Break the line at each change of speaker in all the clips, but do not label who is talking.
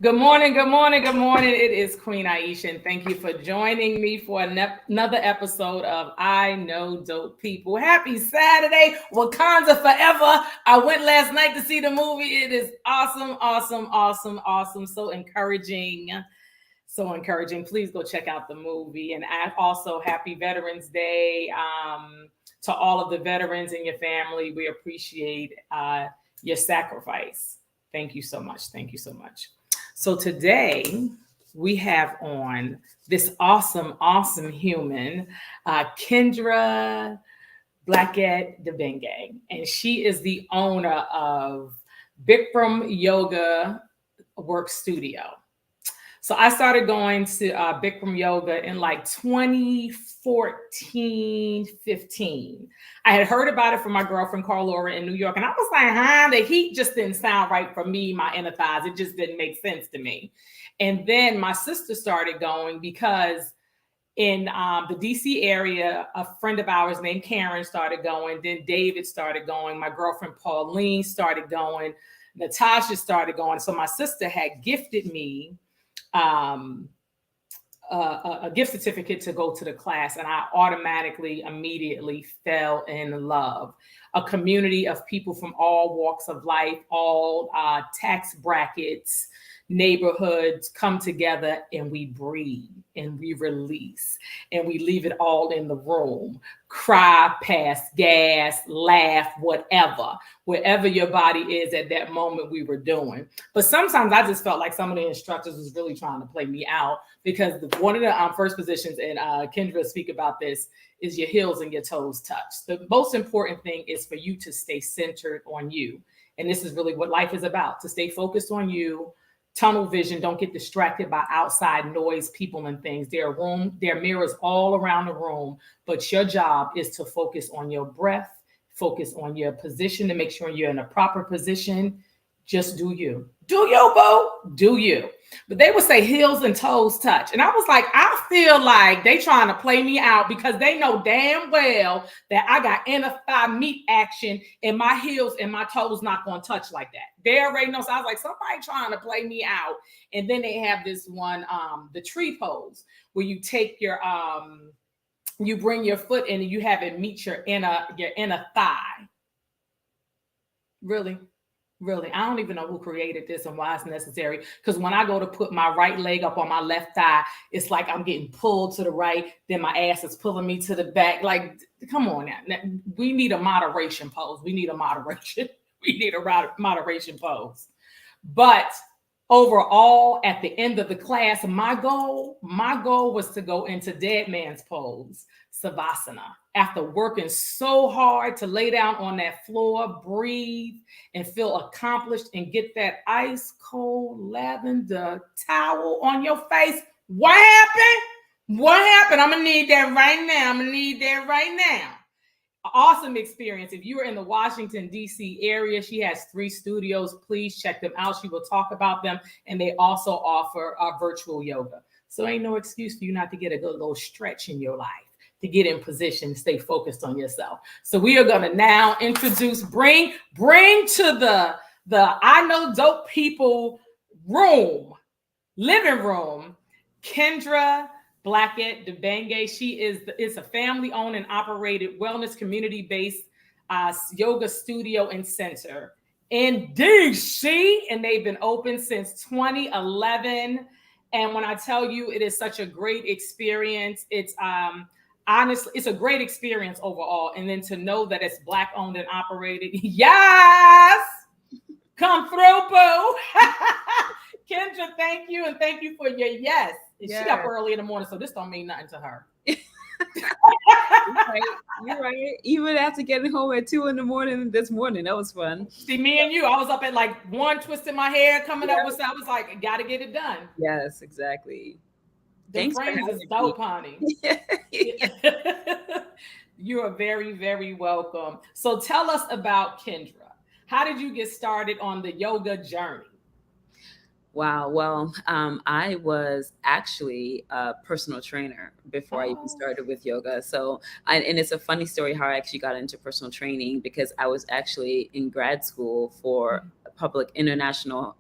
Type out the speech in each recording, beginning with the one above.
Good morning, good morning, good morning. It is Queen Aisha, and thank you for joining me for another episode of I Know Dope People. Happy Saturday, Wakanda Forever. I went last night to see the movie. It is awesome, awesome, awesome, awesome. So encouraging. So encouraging. Please go check out the movie. And also happy Veterans Day to all of the veterans in your family. We appreciate your sacrifice. Thank you so much. Thank you so much. So today we have on this awesome, awesome human, Kendra Blackett-Dibinga, and she is the owner of Bikram Yoga Works Studio. So I started going to Bikram Yoga in like 2014, 15. I had heard about it from my girlfriend, Carl Laura, in New York. And I was like, the heat just didn't sound right for me, my inner thighs. It just didn't make sense to me. And then my sister started going because in the DC area, a friend of ours named Karen started going. Then David started going. My girlfriend, Pauline, started going. Natasha started going. So my sister had gifted me a gift certificate to go to the class, and I automatically, immediately fell in love. A community of people from all walks of life, all tax brackets, neighborhoods come together, and we breathe and we release and we leave it all in the room. Cry, pass gas, laugh, wherever your body is at that moment, we were doing. But sometimes I just felt like some of the instructors was really trying to play me out, because one of the first positions, and Kendra speak about this, is your heels and your toes touch. The most important thing is for you to stay centered on you. And this is really what life is about, to stay focused on you. Tunnel vision, don't get distracted by outside noise, people and things. There are mirrors all around the room, but your job is to focus on your breath, focus on your position to make sure you're in a proper position. Just do you. Do you, boo. Do you. But they would say heels and toes touch. And I was like, I feel like they trying to play me out, because they know damn well that I got inner thigh meat action and my heels and my toes not going to touch like that. They already know. So I was like, somebody trying to play me out. And then they have this one, the tree pose, where you take your, you bring your foot in and you have it meet your inner thigh. Really? Really, I don't even know who created this and why it's necessary. Because when I go to put my right leg up on my left thigh, it's like I'm getting pulled to the right. Then my ass is pulling me to the back. Like, come on now. We need a moderation pose. We need a moderation. We need a moderation pose. But overall, at the end of the class, my goal was to go into dead man's pose, Savasana. After working so hard to lay down on that floor, breathe, and feel accomplished, and get that ice cold lavender towel on your face. What happened? What happened? I'm going to need that right now. Awesome experience. If you are in the Washington, D.C. area, she has 3 studios. Please check them out. She will talk about them. And they also offer virtual yoga. So ain't no excuse for you not to get a good little stretch in your life, to get in position, stay focused on yourself. So we are going to now introduce, bring to the I Know Dope People living room, Kendra Blackett-Dibinga. She is a family-owned and operated wellness community-based yoga studio and center in DC, and they've been open since 2011. And when I tell you, it is such a great experience. It's honestly, it's a great experience overall. And then to know that it's Black-owned and operated, yes, come through, boo. Kendra, thank you, and thank you for your yes. Yes. She up early in the morning, so this don't mean nothing to her.
You're right. Even after getting home at 2 a.m. this morning, that was fun.
See, me and you, I was up at like 1, twisting my hair, coming up with. I was like, got to get it done.
Yes, exactly.
Thanks, frames is dope, honey. You are very, very welcome. So tell us about Kendra. How did you get started on the yoga journey?
Wow. Well, I was actually a personal trainer before I even
Oh.
started with yoga. So, and it's a funny story how I actually got into personal training because I was actually in grad school for public international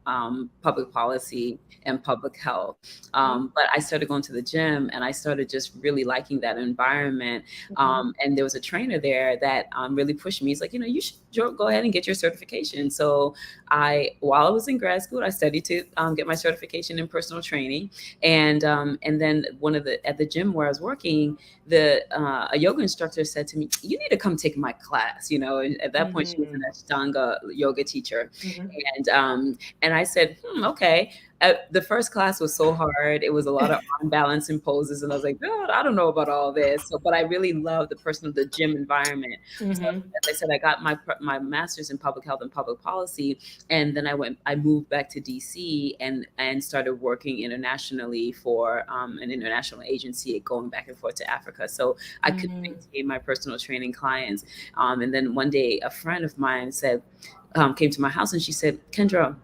public policy and public health. But I started going to the gym and I started just really liking that environment. And there was a trainer there that really pushed me. He's like, you should go ahead and get your certification. So while I was in grad school, I studied to get my certification in personal training, and then at the gym where I was working, a yoga instructor said to me, "You need to come take my class." And at that point, she was an Ashtanga yoga teacher, and I said, "Okay." The first class was so hard. It was a lot of arm balance and poses. And I was like, God, I don't know about all this. But I really love the gym environment. So as I said, I got my master's in public health and public policy. And then I moved back to DC and started working internationally for an international agency, going back and forth to Africa. So I could maintain my personal training clients. And then one day a friend of mine came to my house and she said, Kendra,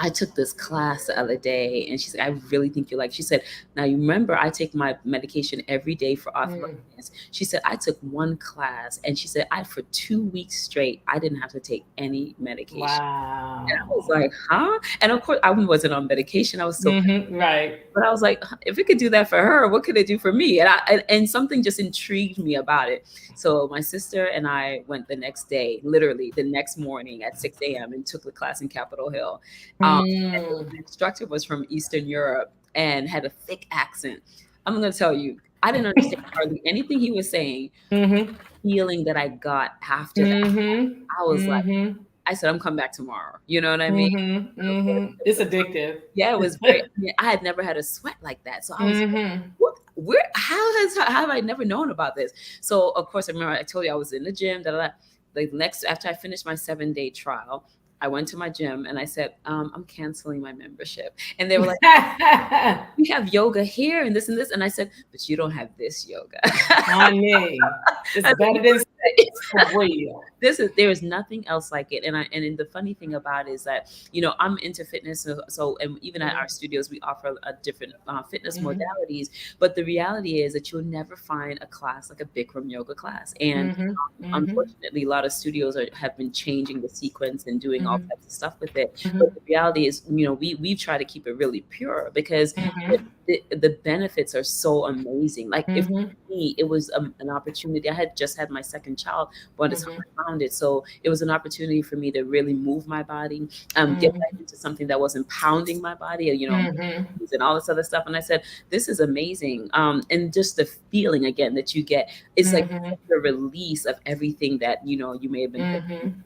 I took this class the other day, and she said, I really think you like. She said, now you remember I take my medication every day for arthritis. She said, I took one class, and she said, for 2 weeks straight, I didn't have to take any medication.
Wow.
And I was like, huh? And of course, I wasn't on medication. I was so
right.
But I was like, if it could do that for her, what could it do for me? And something just intrigued me about it. So my sister and I went the next day, literally the next morning at 6 a.m. and took the class in Capitol Hill. And the instructor was from Eastern Europe and had a thick accent. I'm going to tell you, I didn't understand hardly anything he was saying. Feeling that I got after that, I was like, I said, I'm coming back tomorrow. You know what I mean?
It's addictive.
Yeah, it was great. I had never had a sweat like that. So I was like, how have I never known about this? So of course, I remember I told you I was in the gym. After I finished my 7-day trial, I went to my gym and I said, I'm canceling my membership. And they were like, we have yoga here and this and this. And I said, but you don't have this yoga.
Honey, it's better than for real.
There is nothing else like it. And the funny thing about it is that, I'm into fitness. So and even at our studios, we offer a different fitness modalities. But the reality is that you'll never find a class like a Bikram yoga class. And unfortunately, a lot of studios have been changing the sequence and doing all types of stuff with it. But the reality is, we try to keep it really pure because the benefits are so amazing. Like if for me, it was an opportunity. I had just had my second child by the time I found it. So it was an opportunity for me to really move my body, get back into something that wasn't pounding my body, and all this other stuff. And I said, this is amazing. And just the feeling again that you get, it's like the release of everything that, you may have been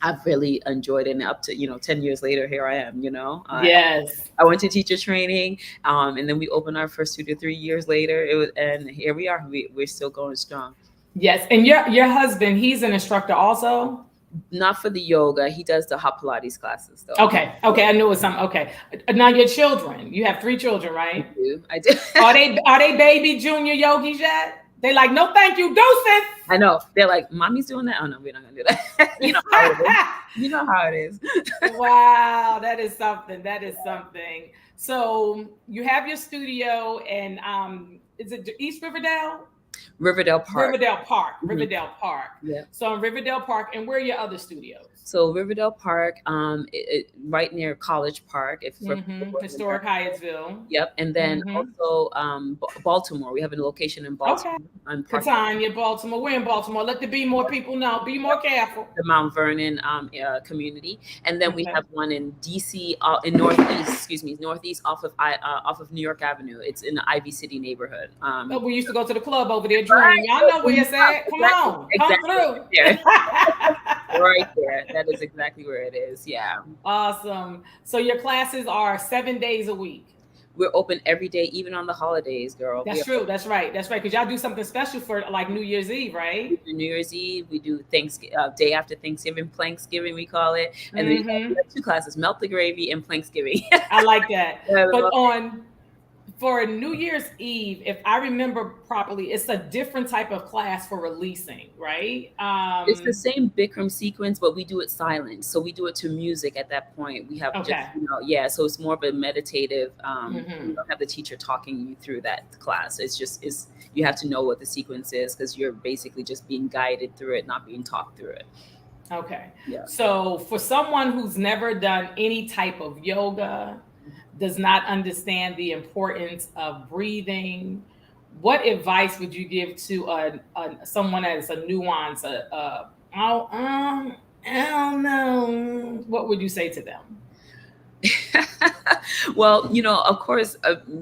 I've really enjoyed it. And up to, 10 years later, here I am,
Yes.
I went to teacher training, and then we opened our first studio 3 years later. And here we are. We're still going strong.
Yes. And your husband, he's an instructor also?
Not for the yoga. He does the hot Pilates classes, though.
Okay. I knew it was something. Okay. Now your children, you have 3 children, right?
I do.
Are they baby junior yogis yet? They like, no, thank you, deuces.
I know. They're like, mommy's doing that. Oh no, we're not gonna do that. You know how it is. You know how it is.
Wow, that is something. So you have your studio, and is it East Riverdale?
Riverdale Park.
Riverdale Park.
Yeah.
So in Riverdale Park, and where are your other studios?
So Riverdale Park, right near College Park.
Historic Hyattsville.
Yep. And then also Baltimore. We have a location in Baltimore.
Okay. Catania, Baltimore. We're in Baltimore. Let the Be More people know. Be more careful.
The Mount Vernon community. And then we have one in DC, in Northeast off of New York Avenue. It's in the Ivy City neighborhood.
We used to go to the club over there. Y'all know where it's at. Come on. Come through.
Right there. That is exactly where it is. Yeah.
Awesome. So your classes are 7 days a week.
We're open every day, even on the holidays, girl.
That's true. That's right. Because y'all do something special for like New Year's Eve, right?
We do New Year's Eve. We do day after Thanksgiving, Planksgiving, we call it. And then we have 2 classes, Melt the Gravy and Planksgiving.
I like that. But for New Year's Eve, if I remember properly, it's a different type of class for releasing, right?
It's the same Bikram sequence, but we do it silent. So we do it to music at that point. We have just,
Okay.
yeah. So it's more of a meditative.
Mm-hmm.
You don't have the teacher talking you through that class. It's you have to know what the sequence is because you're basically just being guided through it, not being taught through it.
Okay.
Yeah.
So for someone who's never done any type of yoga, does not understand the importance of breathing, what advice would you give to someone that's a nuance? Oh, I don't know. What would you say to them?
Well, of course,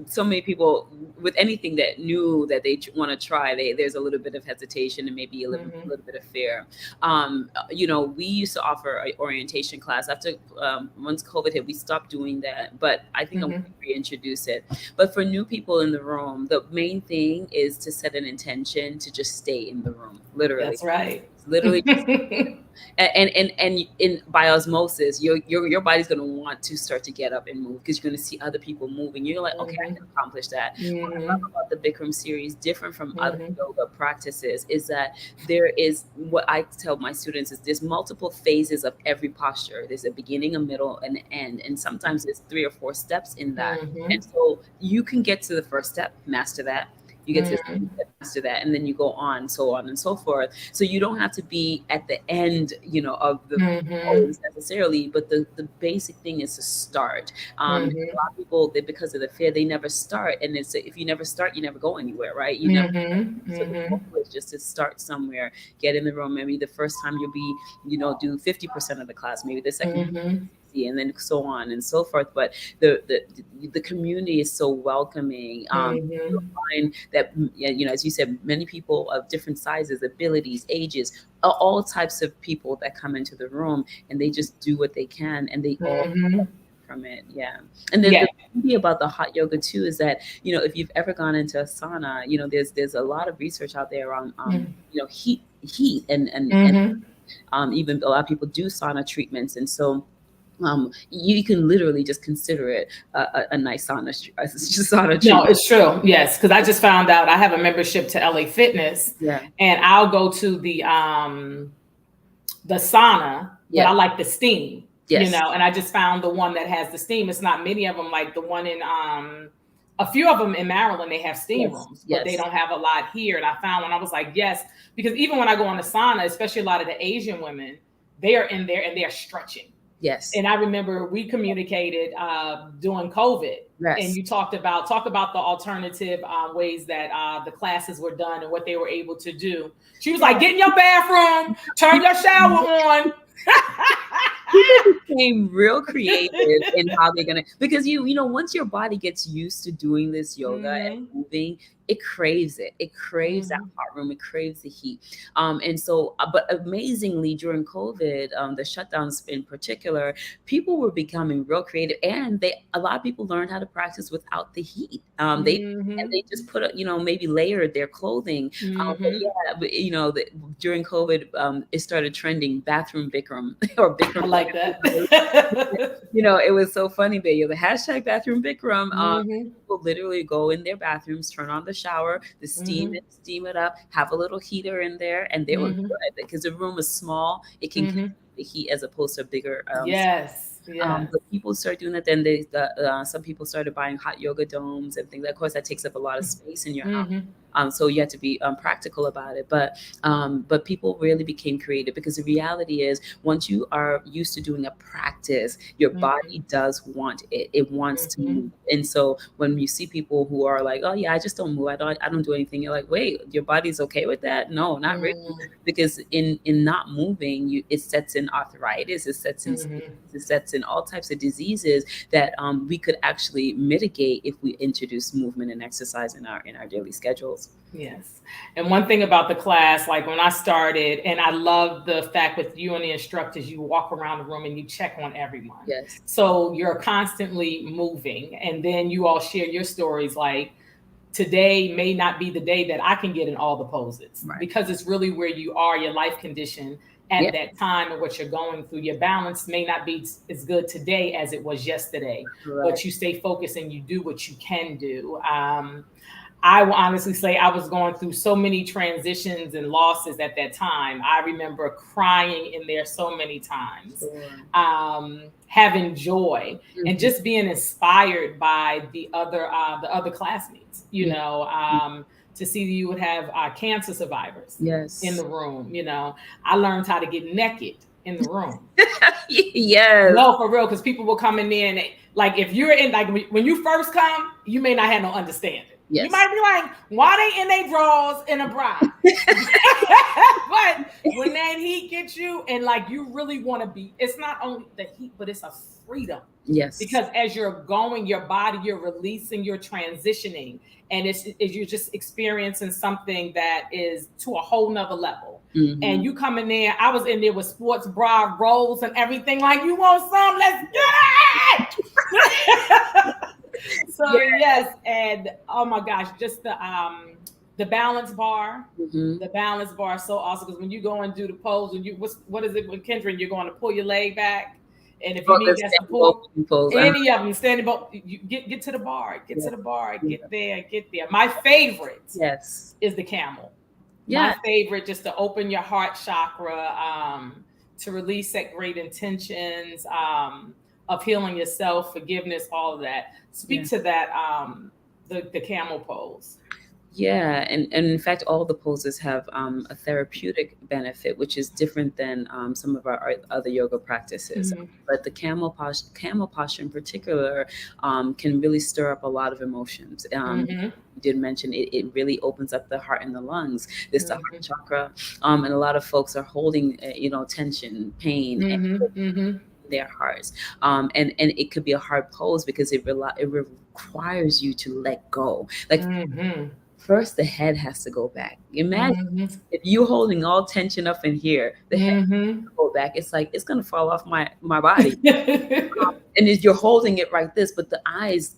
so many people with anything that new that they want to try, there's a little bit of hesitation and maybe a little bit of fear. We used to offer an orientation class after once COVID hit, we stopped doing that, but I think I'm going to reintroduce it. But for new people in the room, the main thing is to set an intention to just stay in the room, literally.
That's right.
Literally and in by osmosis your body's going to want to start to get up and move because you're going to see other people moving. You're like, okay, I can accomplish that. What I love about the Bikram series, different from other yoga practices, is that there is, what I tell my students is, there's multiple phases of every posture. There's a beginning, a middle, and an end, and sometimes there's 3 or 4 steps in that. And so you can get to the first step, master that. You get to the second step, master that, and then you go on and so forth. So you don't have to be at the end, of the pose necessarily, but the basic thing is to start. A lot of people, because of the fear, they never start, and it's, if you never start, you never go anywhere, right? You never. So the goal is just to start somewhere, get in the room. Maybe the first time you'll be, do 50% of the class, maybe the second. And then so on and so forth. But the community is so welcoming. You'll find that, as you said, many people of different sizes, abilities, ages, all types of people that come into the room, and they just do what they can, and they all from it. Yeah. And then the beauty about the hot yoga too is that, if you've ever gone into a sauna, there's a lot of research out there on heat and even a lot of people do sauna treatments, and so you can literally just consider it a nice sauna treatment.
No, it's true. Yes, because I just found out I have a membership to LA Fitness, and I'll go to the sauna, but I like the steam. And I just found the one that has the steam. It's not many of them, like the one in a few of them in Maryland, they have steam rooms, but they don't have a lot here. And I found one, I was like, yes, because even when I go on the sauna, especially a lot of the Asian women, they are in there and they are stretching.
Yes.
And I remember we communicated during COVID, and you talk about the alternative ways that the classes were done and what they were able to do. She was like, get in your bathroom, turn your shower on.
People became real creative in how they're gonna, because once your body gets used to doing this yoga and moving, it craves it. It craves that hot room. It craves the heat. And so, but amazingly during COVID, the shutdowns in particular, people were becoming real creative, and a lot of people learned how to practice without the heat. They just put maybe layered their clothing. During COVID, it started trending bathroom Bikram or Bikram.
I like that.
It was so funny. The hashtag bathroom Bikram. People literally go in their bathrooms, turn on the shower, steam it up, have a little heater in there, and they were good because the room is small. It can keep the heat as opposed to a bigger. But people started doing that. Then some people started buying hot yoga domes and things. Of course, that takes up a lot of space in your house. So you have to be practical about it. But people really became creative, because the reality is, once you are used to doing a practice, your body does want it. It wants to move. And so when you see people who are like, oh yeah, I just don't move, I don't do anything, you're like, wait, your body's okay with that? No, not really. Because in not moving, it sets in arthritis, it sets in all types of diseases that we could actually mitigate if we introduce movement and exercise in our daily schedules.
Yes. And one thing about the class, like when I started, and I love the fact with you and the instructors, you walk around the room and you check on everyone.
Yes.
So you're constantly moving, and then you all share your stories, like today may not be the day that I can get in all the poses, because it's really where you are, your life condition at that time and what you're going through. Your balance may not be as good today as it was yesterday, but you stay focused and you do what you can do. I will honestly say I was going through so many transitions and losses at that time. I remember crying in there so many times, having joy, and just being inspired by the other classmates, you know, to see you would have cancer survivors in the room. You know, I learned how to get naked in the room. No, for real, because people will come in there and like, if you're in, like, when you first come, you may not have no understanding. You might be like, why they in their drawers in a bra? But when that heat gets you, and like, you really want to be, it's not only the heat, but it's a freedom. Because as you're going, your body, you're releasing, you're transitioning, and it's you're just experiencing something that is to a whole nother level. And you come in there, I was in there with sports bra rolls and everything, like, you want some? Let's get it! So yes, and oh my gosh, just the balance bar, the balance bar is so awesome, because when you go and do the pose, and you what is it with Kendra, you're going to pull your leg back, and if you need that support, any of them standing up, you get to the bar, get to the bar, get there. My favorite is the camel. My favorite, just to open your heart chakra, to release that great intentions, of healing yourself, forgiveness, all of that. Speak to that, the camel pose.
And in fact, all the poses have a therapeutic benefit, which is different than some of our other yoga practices. But the camel posture in particular can really stir up a lot of emotions. You did mention it really opens up the heart and the lungs. This the heart chakra, and a lot of folks are holding, tension, pain, and their hearts, and it could be a hard pose because it requires you to let go. Like, first the head has to go back. Imagine if you're holding all tension up in here, the head has to go back. It's like, it's gonna fall off my body. And if you're holding it like this, but the eyes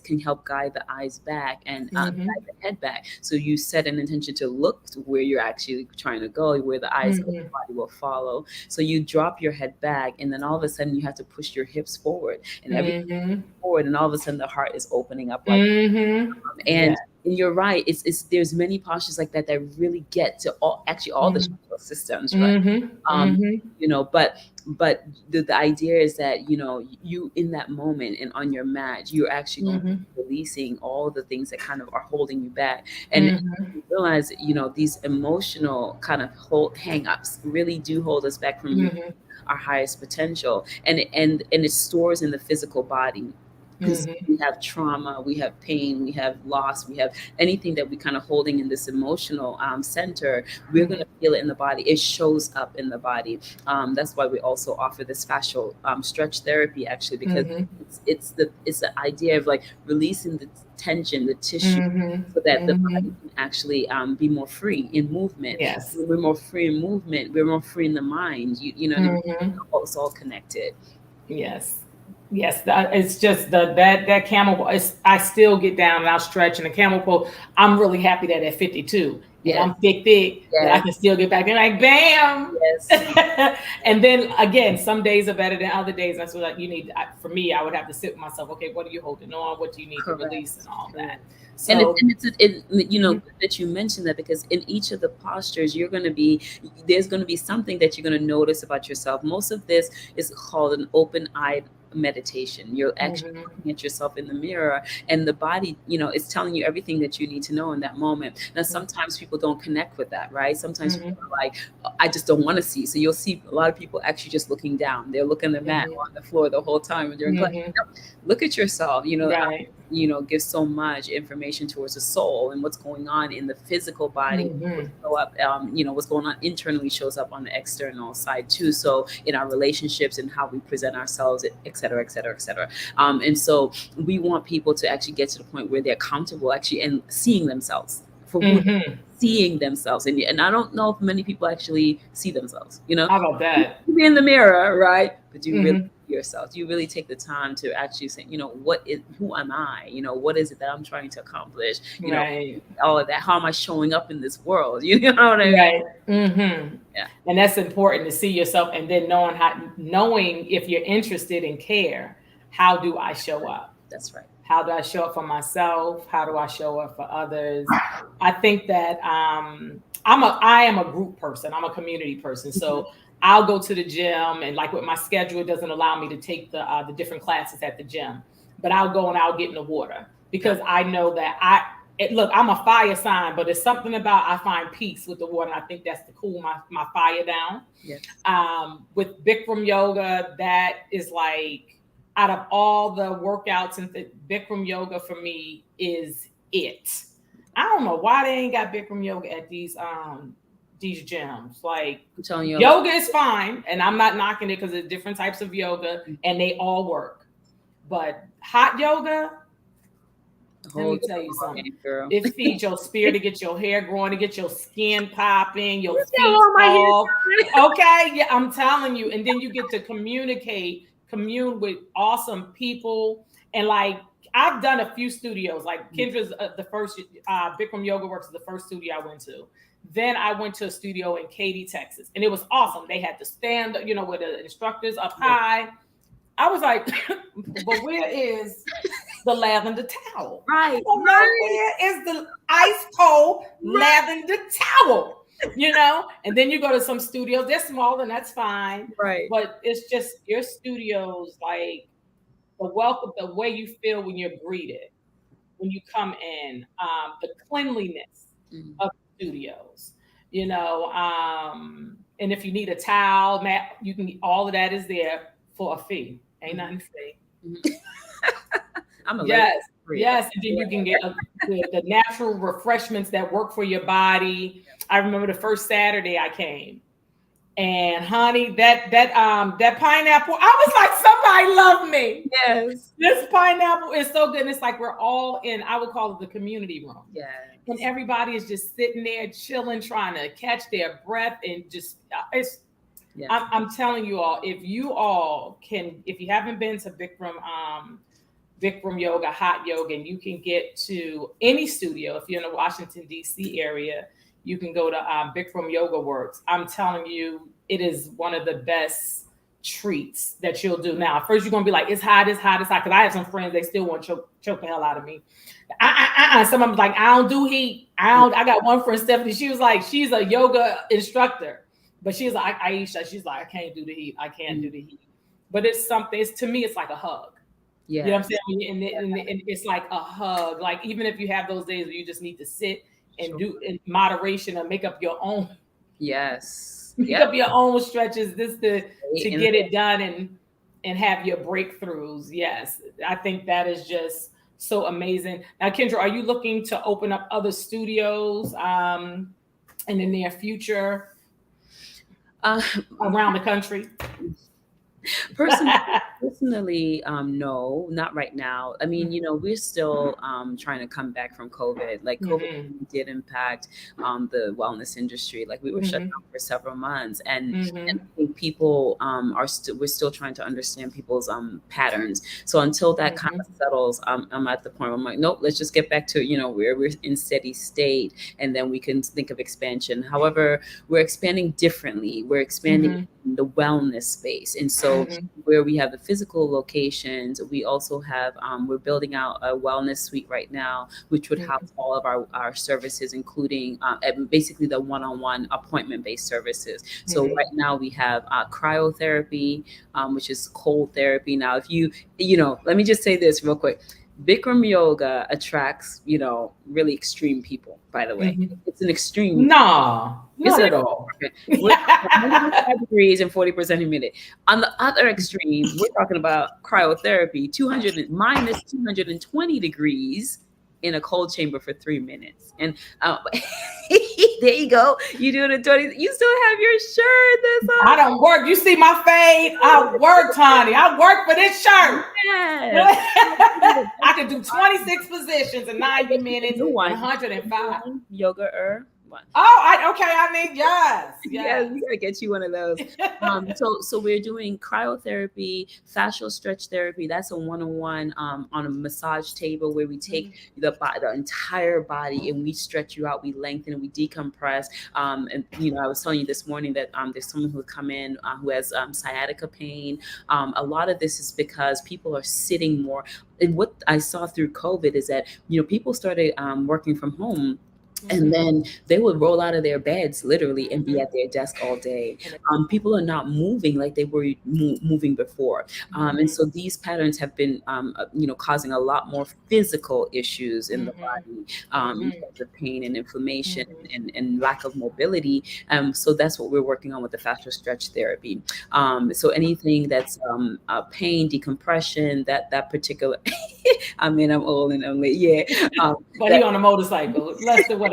can help guide the eyes back and guide the head back. So you set an intention to look to where you're actually trying to go, where the eyes go, the body will follow. So you drop your head back, and then all of a sudden you have to push your hips forward, and everything forward, and all of a sudden the heart is opening up like and you're right. It's there's many postures like that really get to all the chakra systems, right? But the idea is that, you in that moment and on your mat, you're actually going to be releasing all the things that kind of are holding you back. And you realize, these emotional kind of hang-ups really do hold us back from our highest potential. And it stores in the physical body. Because we have trauma, we have pain, we have loss, we have anything that we kind of holding in this emotional center, we're going to feel it in the body. It shows up in the body. That's why we also offer this fascial stretch therapy, actually, because it's the idea of like releasing the tension, the tissue, so that the body can actually be more free in movement. When we're more free in movement, we're more free in the mind. It's all connected.
Yes, it's just that camel pose. I still get down and I'll stretch in the camel pose. I'm really happy that at 52, I'm thick, that I can still get back and like, bam. And then again, some days are better than other days. That's what for me, I would have to sit with myself. Okay, what are you holding on? What do you need to release and all that? So,
and it's that you mentioned that, because in each of the postures, there's going to be something that you're going to notice about yourself. Most of this is called an open-eyed meditation. You're actually looking at yourself in the mirror, and the body, is telling you everything that you need to know in that moment. Now, sometimes people don't connect with that, right? Sometimes people are like, I just don't want to see. So you'll see a lot of people actually just looking down. They're looking at the mat on the floor the whole time. And they're like, look at yourself, gives so much information towards the soul and what's going on in the physical body. What's going on internally shows up on the external side too. So in our relationships and how we present ourselves, et cetera, et cetera, et cetera. And so we want people to actually get to the point where they're comfortable actually and seeing themselves for seeing themselves. And I don't know if many people actually see themselves,
How about that?
You be in the mirror, right? But do you really see yourself? Do you really take the time to actually say, who am I? What is it that I'm trying to accomplish?
Right.
All of that. How am I showing up in this world? You know what I mean?
Right. Mm-hmm.
Yeah.
And that's important to see yourself, and then knowing if you're interested and care, how do I show up?
That's right.
How do I show up for myself? How do I show up for others? I think that I am a group person. I'm a community person. So I'll go to the gym, and like with my schedule, it doesn't allow me to take the different classes at the gym, but I'll go and I'll get in the water because I know that look, I'm a fire sign, but it's something about I find peace with the water. And I think that's to cool my fire down.
Yes.
With Bikram yoga, that is like, out of all the workouts, and Bikram yoga for me is it. I don't know why they ain't got Bikram yoga at these gyms. Like,
I'm telling you,
yoga is fine, and I'm not knocking it because there's different types of yoga and they all work. But hot yoga, let me tell you something. It feeds your spirit, to get your hair growing, to get your skin popping, your feet off. Okay, yeah, I'm telling you. And then you get to commune with awesome people. And like, I've done a few studios. Like Kendra's the first, Bikram Yoga Works is the first studio I went to. Then I went to a studio in Katy, Texas, and it was awesome. They had the stand, with the instructors up high. I was like, but where is the lavender towel?
Right.
Where is the ice cold lavender towel? And then you go to some studios, they're small and that's fine.
Right.
But it's just your studios, like the way you feel when you're greeted, when you come in, the cleanliness of studios, and if you need a towel, mat, you can, all of that is there for a fee. Ain't nothing free.
I'm a
yes. And then you can get the natural refreshments that work for your body. I remember the first Saturday I came, and honey, that pineapple, I was like, somebody love me.
Yes.
This pineapple is so good. And it's like we're all in, I would call it the community room.
Yeah.
And everybody is just sitting there chilling, trying to catch their breath, and just yes. I'm telling you all, if you haven't been to Bikram yoga, hot yoga, and you can get to any studio, if you're in the Washington, D.C. area, you can go to Bikram Yoga Works. I'm telling you, it is one of the best treats that you'll do. Now, first you're going to be like, it's hot. Because I have some friends, they still want to choke the hell out of me. Some of them like, I don't do heat. I got one friend, Stephanie, she was like, she's a yoga instructor, but she's like, Aisha, she's like, I can't do the heat. I can't do the heat. But it's something, to me, it's like a hug. Yeah. You know what I'm saying? And it's like a hug. Like, even if you have those days where you just need to sit and do in moderation and make up your own.
Yes.
Make up your own stretches to get it done and have your breakthroughs. Yes. I think that is just so amazing. Now, Kendra, are you looking to open up other studios in the near future around the country?
Personally, no, not right now. I mean, we're still trying to come back from COVID. Like, COVID did impact the wellness industry. Like, we were shut down for several months, and I think people we're still trying to understand people's patterns. So until that kind of settles, I'm at the point where I'm like, nope, let's just get back to where we're in steady state, and then we can think of expansion. However, we're expanding differently. We're expanding in the wellness space, and so where we have the physical locations, we also have we're building out a wellness suite right now, which would house all of our services, including basically the one-on-one appointment-based services. So right now we have cryotherapy, which is cold therapy. Now, if let me just say this real quick. Bikram yoga attracts, really extreme people, by the way. It's an extreme.
No, not at all.
105 degrees and 40% humidity. On the other extreme, we're talking about cryotherapy, minus 220 degrees in a cold chamber for 3 minutes. And there you go. You do it in 20. You still have your shirt.
I don't work. You see my fade? I worked, honey. I work for this shirt. Yes. I could do 26 positions in 90 minutes, 105.
Yoga
Okay. I need yes.
Yeah, we gotta get you one of those. So we're doing cryotherapy, fascial stretch therapy. That's a one-on-one on a massage table where we take the entire body and we stretch you out, we lengthen, and we decompress. And I was telling you this morning that there's someone who come in who has sciatica pain. A lot of this is because people are sitting more. And what I saw through COVID is that people started working from home. And then they would roll out of their beds literally and be at their desk all day. People are not moving like they were moving before. And so these patterns have been, causing a lot more physical issues in the body in terms of pain and inflammation and lack of mobility. So that's what we're working on with the fascial stretch therapy. So anything that's pain, decompression, that particular, I mean, I'm old and I'm late,
but he on a motorcycle, less than whatever.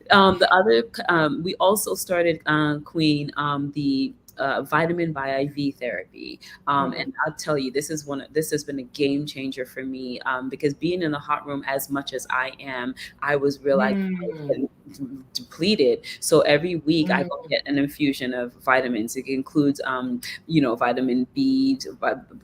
The other, we also started, Queen, the vitamin by IV therapy. And I'll tell you, this has been a game changer for me, because being in the hot room as much as I am, I was realizing I was getting depleted. So every week I go get an infusion of vitamins. It includes, vitamin B,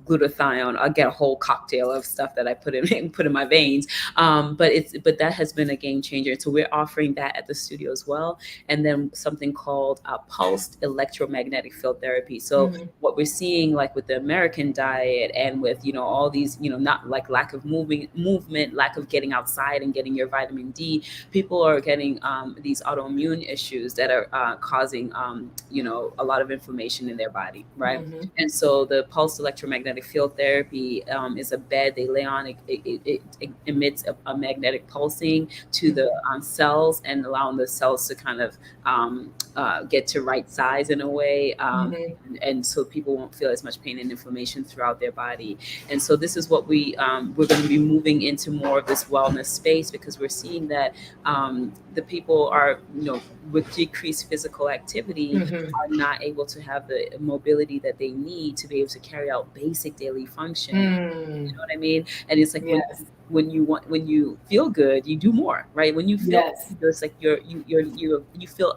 glutathione. I'll get a whole cocktail of stuff that I put in my veins. But that has been a game changer. So we're offering that at the studio as well. And then something called pulsed electromagnetic field therapy. So what we're seeing, like with the American diet and with all these, not like lack of movement, lack of getting outside and getting your vitamin D, people are getting these autoimmune issues that are causing a lot of inflammation in their body, right? And so the pulsed electromagnetic field therapy is a bed they lay on. It emits a magnetic pulsing to the cells and allowing the cells to kind of get to right size in a way. And so people won't feel as much pain and inflammation throughout their body. And so this is what we're going to be moving into more of this wellness space, because we're seeing that the people are, with decreased physical activity, are not able to have the mobility that they need to be able to carry out basic daily function. You know what I mean? And it's like when you feel good, you do more, right? When you feel good, it's like you feel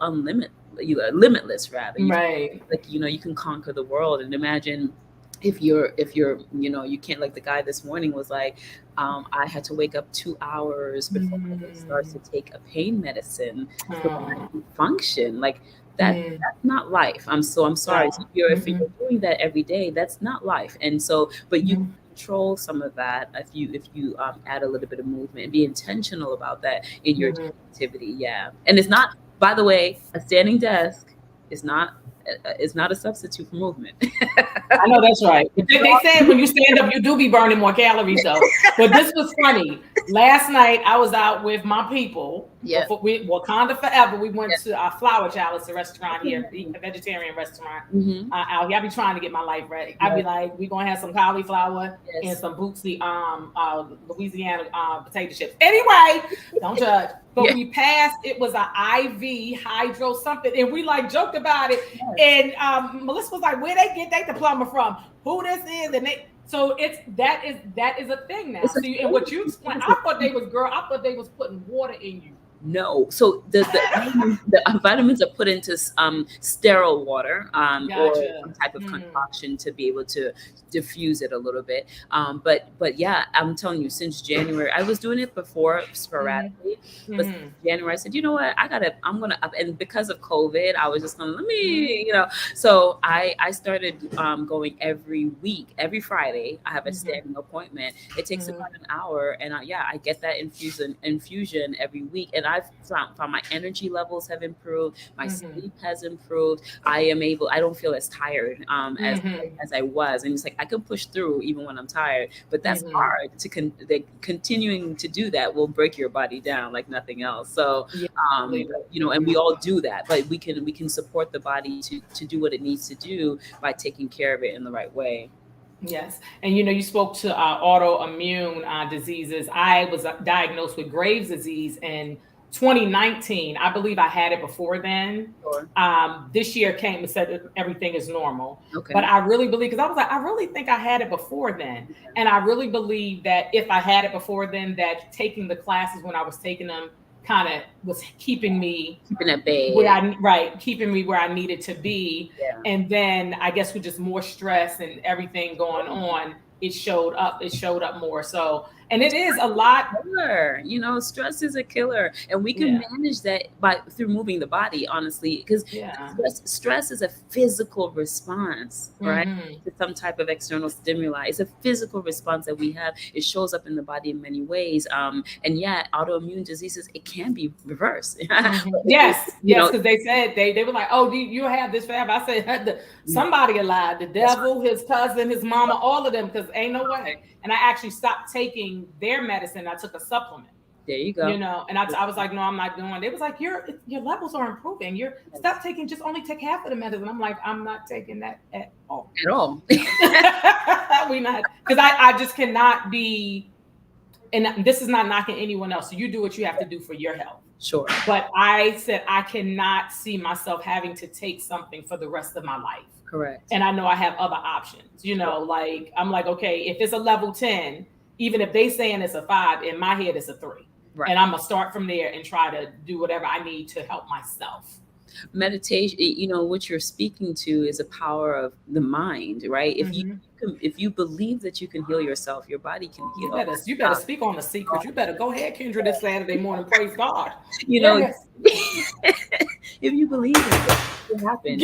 limitless rather.
Right.
Like you can conquer the world. And imagine if you're you can't, like the guy this morning was like, I had to wake up 2 hours before I starts to take a pain medicine so that I can function. Like that's not life. I'm sorry. So if you're doing that every day, that's not life. And so, but you can control some of that if you add a little bit of movement and be intentional about that in your activity. Yeah. And it's not, by the way, a standing desk is not a substitute for movement.
I know that's right. They said when you stand up, you do be burning more calories, though. But this was funny. Last night, I was out with my people.
Yeah.
Wakanda Forever. We went to Flower Chalice, a restaurant here, a vegetarian restaurant out here. I be trying to get my life ready. I be like, we're going to have some cauliflower and some Bootsy Louisiana potato chips. Anyway, don't judge. But we passed, it was an IV hydro something, and we like joked about it. And Melissa was like, where they get that diploma from? Who this is? And so that is a thing now. See, and what you explained, I thought they was putting water in you.
No. So the vitamins are put into sterile water or some type of concoction to be able to diffuse it a little bit. But yeah, I'm telling you, since January, I was doing it before sporadically, but since January, I said, you know what, I'm gonna up. And because of COVID, I was just gonna So I started going every week, every Friday. I have a standing appointment. It takes about an hour, and I get that infusion every week. And I've found my energy levels have improved. My sleep has improved. I don't feel as tired as I was. And it's like, I can push through even when I'm tired, but that's hard continuing to do that will break your body down like nothing else. So, and we all do that, but we can support the body to do what it needs to do by taking care of it in the right way.
Yes. And, you spoke to autoimmune diseases. I was diagnosed with Graves' disease in 2019. I believe I had it before then.
Sure.
This year came and said everything is normal.
Okay.
But I really believe, because I was like, I really think I had it before then. And I really believe that if I had it before then, that taking the classes when I was taking them kind of was keeping me
at bay.
Keeping me where I needed to be.
Yeah.
And then I guess with just more stress and everything going on, it showed up more. So, and it is a lot.
Killer. You know, stress is a killer, and we can manage that through moving the body, honestly, because stress is a physical response, right, to some type of external stimuli. It's a physical response that we have. It shows up in the body in many ways. And autoimmune diseases, it can be reversed.
Yes, because they said they were like, oh, you have this forever. I said, somebody alive, the devil, his cousin, his mama, all of them, because ain't no way. And I actually stopped taking their medicine. I took a supplement.
There you go.
You know, and I was like, no, I'm not doing. They was like, your levels are improving. Stop taking, just only take half of the medicine. I'm like, I'm not taking that at all.
At all.
We not, because I just cannot be. And this is not knocking anyone else. So you do what you have to do for your health.
Sure.
But I said I cannot see myself having to take something for the rest of my life.
Correct.
And I know I have other options, you know, like I'm like, okay, if it's a level 10, even if they saying it's a 5, in my head it's a 3. Right. And I'm gonna start from there and try to do whatever I need to help myself.
Meditation, you know, what you're speaking to is a power of the mind, right? If you believe that you can heal yourself, your body can heal.
You better speak on the secret. You better go ahead, Kendra, this Saturday morning. Praise God.
You know, if you believe it will happen.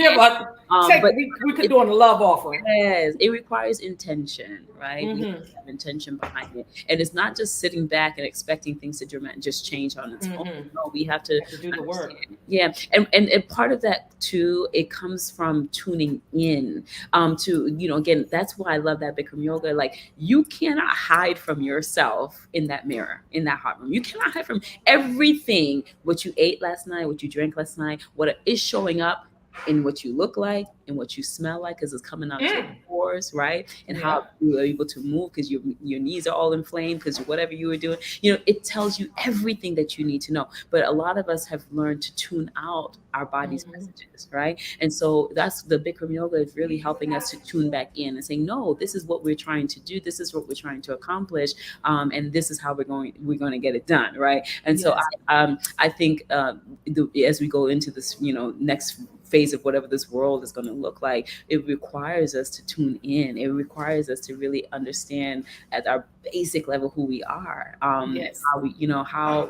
We could do a love offering.
Yes, it requires intention, right? We have intention behind it, and it's not just sitting back and expecting things to just change on its own. No, we have to
do the work.
Yeah, and part of that too, it comes from tuning in. To again, that's why I love that Bikram yoga. Like, you cannot hide from yourself in that mirror, in that hot room. You cannot hide from everything. What you ate last night, what you drank last night, what is showing up in what you look like and what you smell like, because it's coming out your pores, right? And how you are able to move because your knees are all inflamed because whatever you were doing, it tells you everything that you need to know. But a lot of us have learned to tune out our body's messages, right? And so that's the Bikram yoga is really helping us to tune back in and saying, no, this is what we're trying to do. This is what we're trying to accomplish. And this is how we're going to get it done, right? And so I think as we go into this, next phase of whatever this world is going to look like, it requires us to tune in. It requires us to really understand at our basic level who we are, how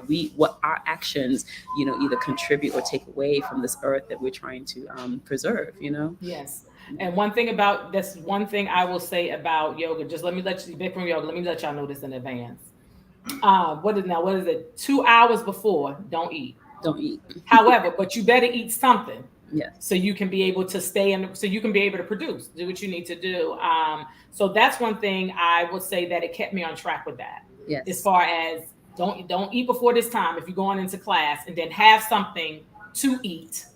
we, what our actions, either contribute or take away from this earth that we're trying to preserve,
Yes. And one thing I will say about yoga, Bikram yoga, let me let y'all know this in advance. What is it? 2 hours before, don't eat. However, but you better eat something.
Yes.
So you can be able to so you can be able to produce, do what you need to do. So that's one thing I would say that it kept me on track with that.
Yes.
As far as don't eat before this time if you're going into class, and then have something to eat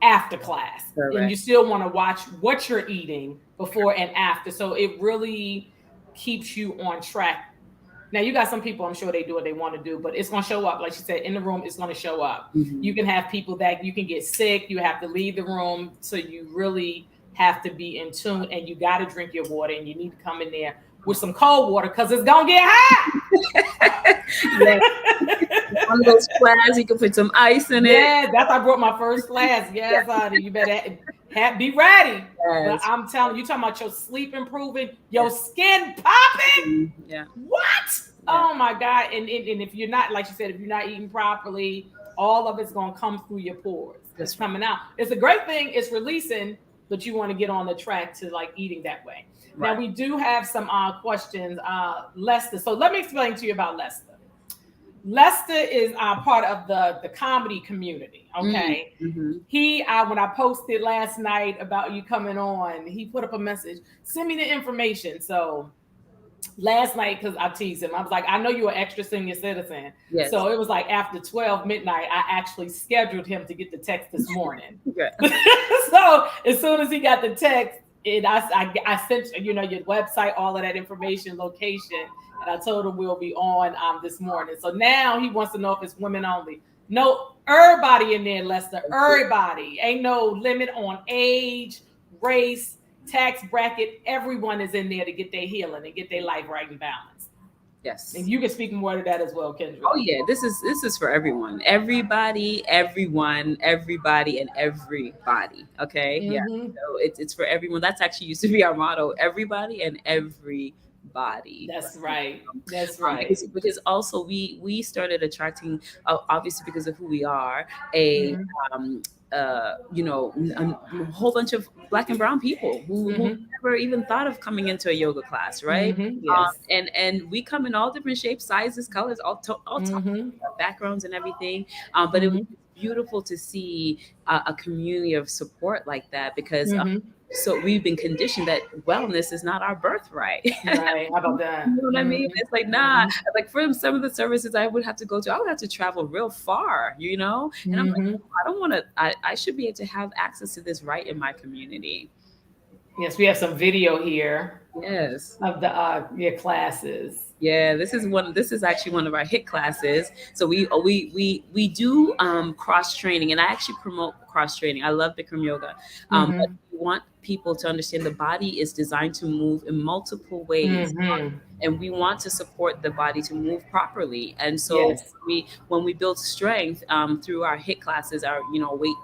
after class. Correct. And you still want to watch what you're eating before and after. So it really keeps you on track. Now, you got some people, I'm sure they do what they want to do, but it's going to show up. Like she said, in the room, it's going to show up. You can have people that you can get sick. You have to leave the room. So you really have to be in tune, and you got to drink your water, and you need to come in there with some cold water because it's going to get hot.
One of those flasks, you can put some ice in it.
Yeah, that's I brought my first flask. Yes, honey, you better be ready. Yes. But I'm telling you, talking about your sleep improving, your skin popping.
Yeah.
What? Yeah. Oh my God. And if you're not, like you said, if you're not eating properly, all of it's going to come through your pores. It's coming out. It's a great thing. It's releasing, but you want to get on the track to like eating that way. Right. Now we do have some questions. Lester. So let me explain to you about Lester. Lester is part of the comedy community. Okay. He, when I posted last night about you coming on, he put up a message, send me the information. So last night, because I teased him, I was like, I know you're an extra senior citizen. Yes. So it was like after 12 midnight, I actually scheduled him to get the text this morning. So as soon as he got the text, I sent, your website, all of that information, location, and I told him we'll be on this morning. So now he wants to know if it's women only. No, everybody in there, Lester, everybody. Ain't no limit on age, race, tax bracket. Everyone is in there to get their healing and get their life right and balanced.
Yes.
And you can speak more to that as well, Kendra.
Oh yeah, this is for everyone, everybody, everyone, everybody, and everybody. Okay, yeah.
Mm-hmm.
So it's for everyone. That's actually used to be our motto: everybody and everybody.
That's right. That's
Because
right.
also we started attracting, obviously because of who we are, a
Mm-hmm.
a whole bunch of Black and brown people who
Mm-hmm.
never even thought of coming into a yoga class, right?
Mm-hmm. Yes.
And we come in all different shapes, sizes, colors, all types
Mm-hmm.
of backgrounds and everything. But it was
Mm-hmm.
beautiful to see a community of support like that, because
Mm-hmm.
so we've been conditioned that wellness is not our birthright.
Right. How about
You
that?
know what I mean?
Mm-hmm.
It's like, nah,
Mm-hmm.
like for some of the services I would have to go to, I would have to travel real far, And I'm like,
Mm-hmm.
I don't want to, I should be able to have access to this right in my community.
Yes, we have some video here
Yes.
of the your classes.
Yeah, this is actually one of our hit classes. So we do cross training, and I actually promote cross training. I love Bikram yoga. But
Mm-hmm.
we want people to understand the body is designed to move in multiple ways.
Mm-hmm.
And we want to support the body to move properly. And so
Yes.
when we build strength through our hit classes, our weight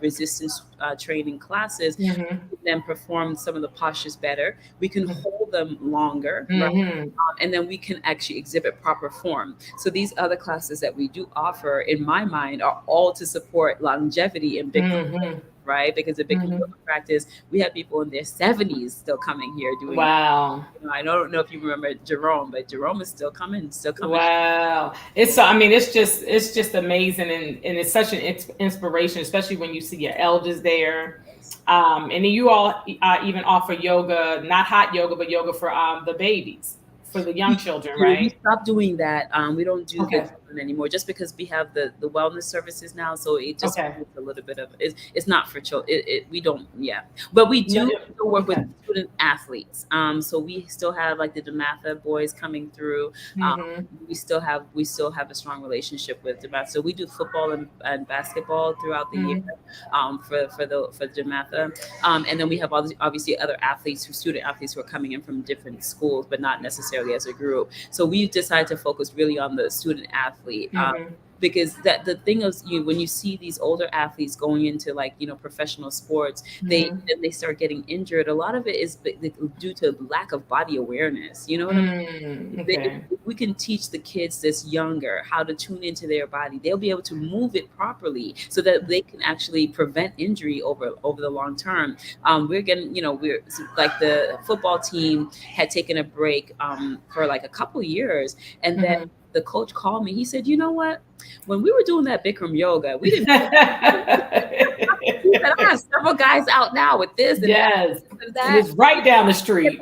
resistance training classes,
Mm-hmm.
we then perform some of the postures better. We can hold them longer, right?
Mm-hmm.
And then we can actually exhibit proper form. So these other classes that we do offer, in my mind, are all to support longevity in Bikram,
Mm-hmm.
right? Because the Bikram
Mm-hmm.
yoga practice, we have people in their 70s still coming here doing.
Wow.
I don't know if you remember Jerome, but Jerome is still coming, still coming.
Wow. It's so, I mean, it's just amazing, and it's such an inspiration, especially when you see your elders there. And then you all even offer yoga, not hot yoga, but yoga for the babies, for the young children,
We
right?
stopped doing that. We don't do the
Okay.
children anymore, just because we have the wellness services now. So it just
Okay.
removes a little bit of it's not for children. We don't, yeah, but we
No,
do still work with
okay.
student athletes. So we still have like the Damatha boys coming through. Um,
Mm-hmm.
we still have a strong relationship with Damatha. So we do football and basketball throughout the year.
Mm-hmm.
For Damatha. And then we have obviously other athletes, student athletes, who are coming in from different schools, but not necessarily as a group. So we decided to focus really on the student athlete.
Mm-hmm.
Because that the thing is, when you see these older athletes going into like professional sports, they start getting injured. A lot of it is due to lack of body awareness. You know what I mean?
Okay.
If we can teach the kids this younger how to tune into their body, they'll be able to move it properly so that they can actually prevent injury over the long term. We're getting, we're like the football team had taken a break for like a couple years, and then
Mm-hmm.
the coach called me. He said, "You know what? When we were doing that Bikram yoga, we didn't." He said, "I have several guys out now with this and that
Yes.
and
And
that.
it's right down the street.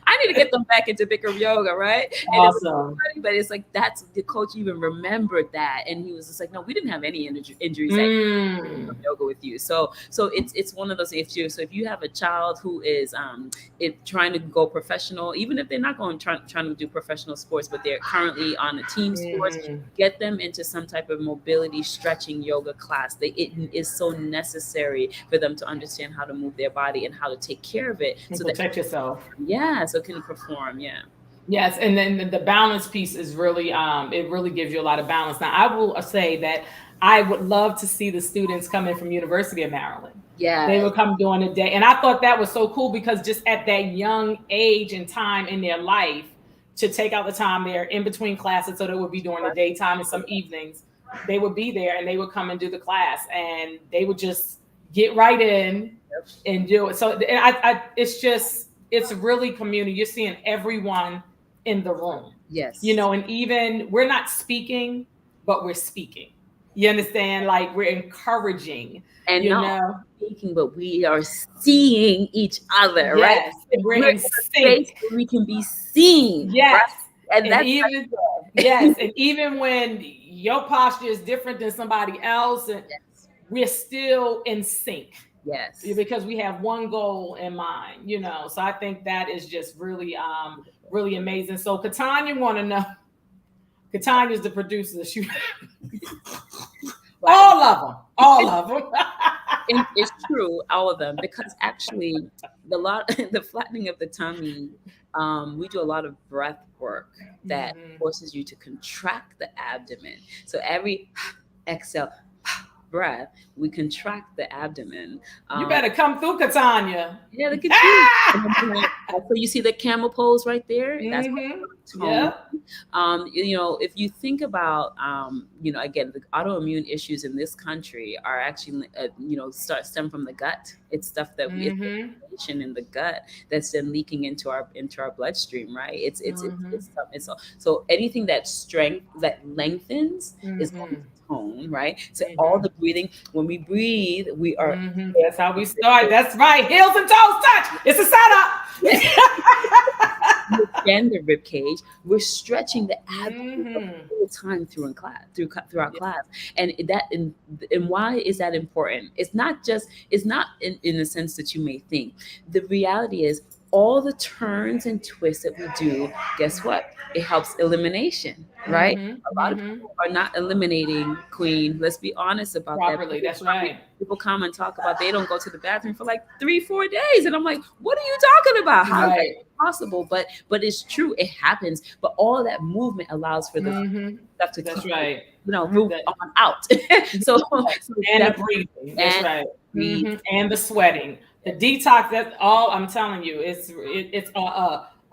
I need to get them back into Bikram yoga, right?" And it was so
Awesome.
funny, but it's like that's the coach even remembered that, and he was just like, "No, we didn't have any injuries at
Mm.
yoga with you." So it's one of those, if you have a child who is trying to go professional, even if they're not trying to do professional sports, but they're currently on a team sports,
Mhm.
get them into some type of mobility stretching yoga class. It is so necessary for them to understand how to move their body and how to take care of it,
And
so that
protect yourself.
so it can perform. Yeah.
Yes, and then the balance piece is really it really gives you a lot of balance. Now, I will say that I would love to see the students come in from University of Maryland. They
Yes.
would come during the day, and I thought that was so cool because just at that young age and time in their life to take out the time there in between classes, so they would be during the daytime and some evenings, they would be there and they would come and do the class, and they would just get right in and do it. So it's really community. You're seeing everyone in the room,
Yes.
and even we're not speaking, but we're speaking. You understand? Like we're encouraging,
And
you
not
know.
only speaking, but we are seeing each other, right?
Yes, we're
We're in
in
a space
sync.
where we can be seen, right?
Yes.
And
And
that's
even yes, and even when your posture is different than somebody else, and
yes,
we're still in sync
yes.
because we have one goal in mind. So I think that is just really amazing. So Katanya want to know. Katanya's the producer. She
Well,
all of them.
it's true, all of them, because actually the flattening of the tummy, we do a lot of breath work that forces you to contract the abdomen. So every exhale, breath, we contract the abdomen.
You better come through, Katanya.
Yeah, look at you. So you see the camel pose right there? That's
yeah.
If you think about, again, the autoimmune issues in this country are actually, stem from the gut. It's stuff that we inflammation in the gut that's then leaking into our bloodstream, right? It's so anything that lengthens is going to tone, right? So all the breathing, when we breathe, we are.
That's how we start. That's right. Heels and toes touch. It's a setup.
Extend the rib cage. We're stretching the abdomen all the time through our class, and why is that important? It's not in the sense that you may think. The reality is, all the turns and twists that we do, guess what? It helps elimination, right? A lot of people are not eliminating, Queen. Let's be honest about
properly.
that.
That's right.
People come and talk about they don't go to the bathroom for like 3-4 days, and I'm like, what are you talking about? How is that possible? But it's true. It happens. But all that movement allows for the stuff to move on out. so
and the breathing. That's right. And the sweating. The detox, that's all I'm telling you. It's a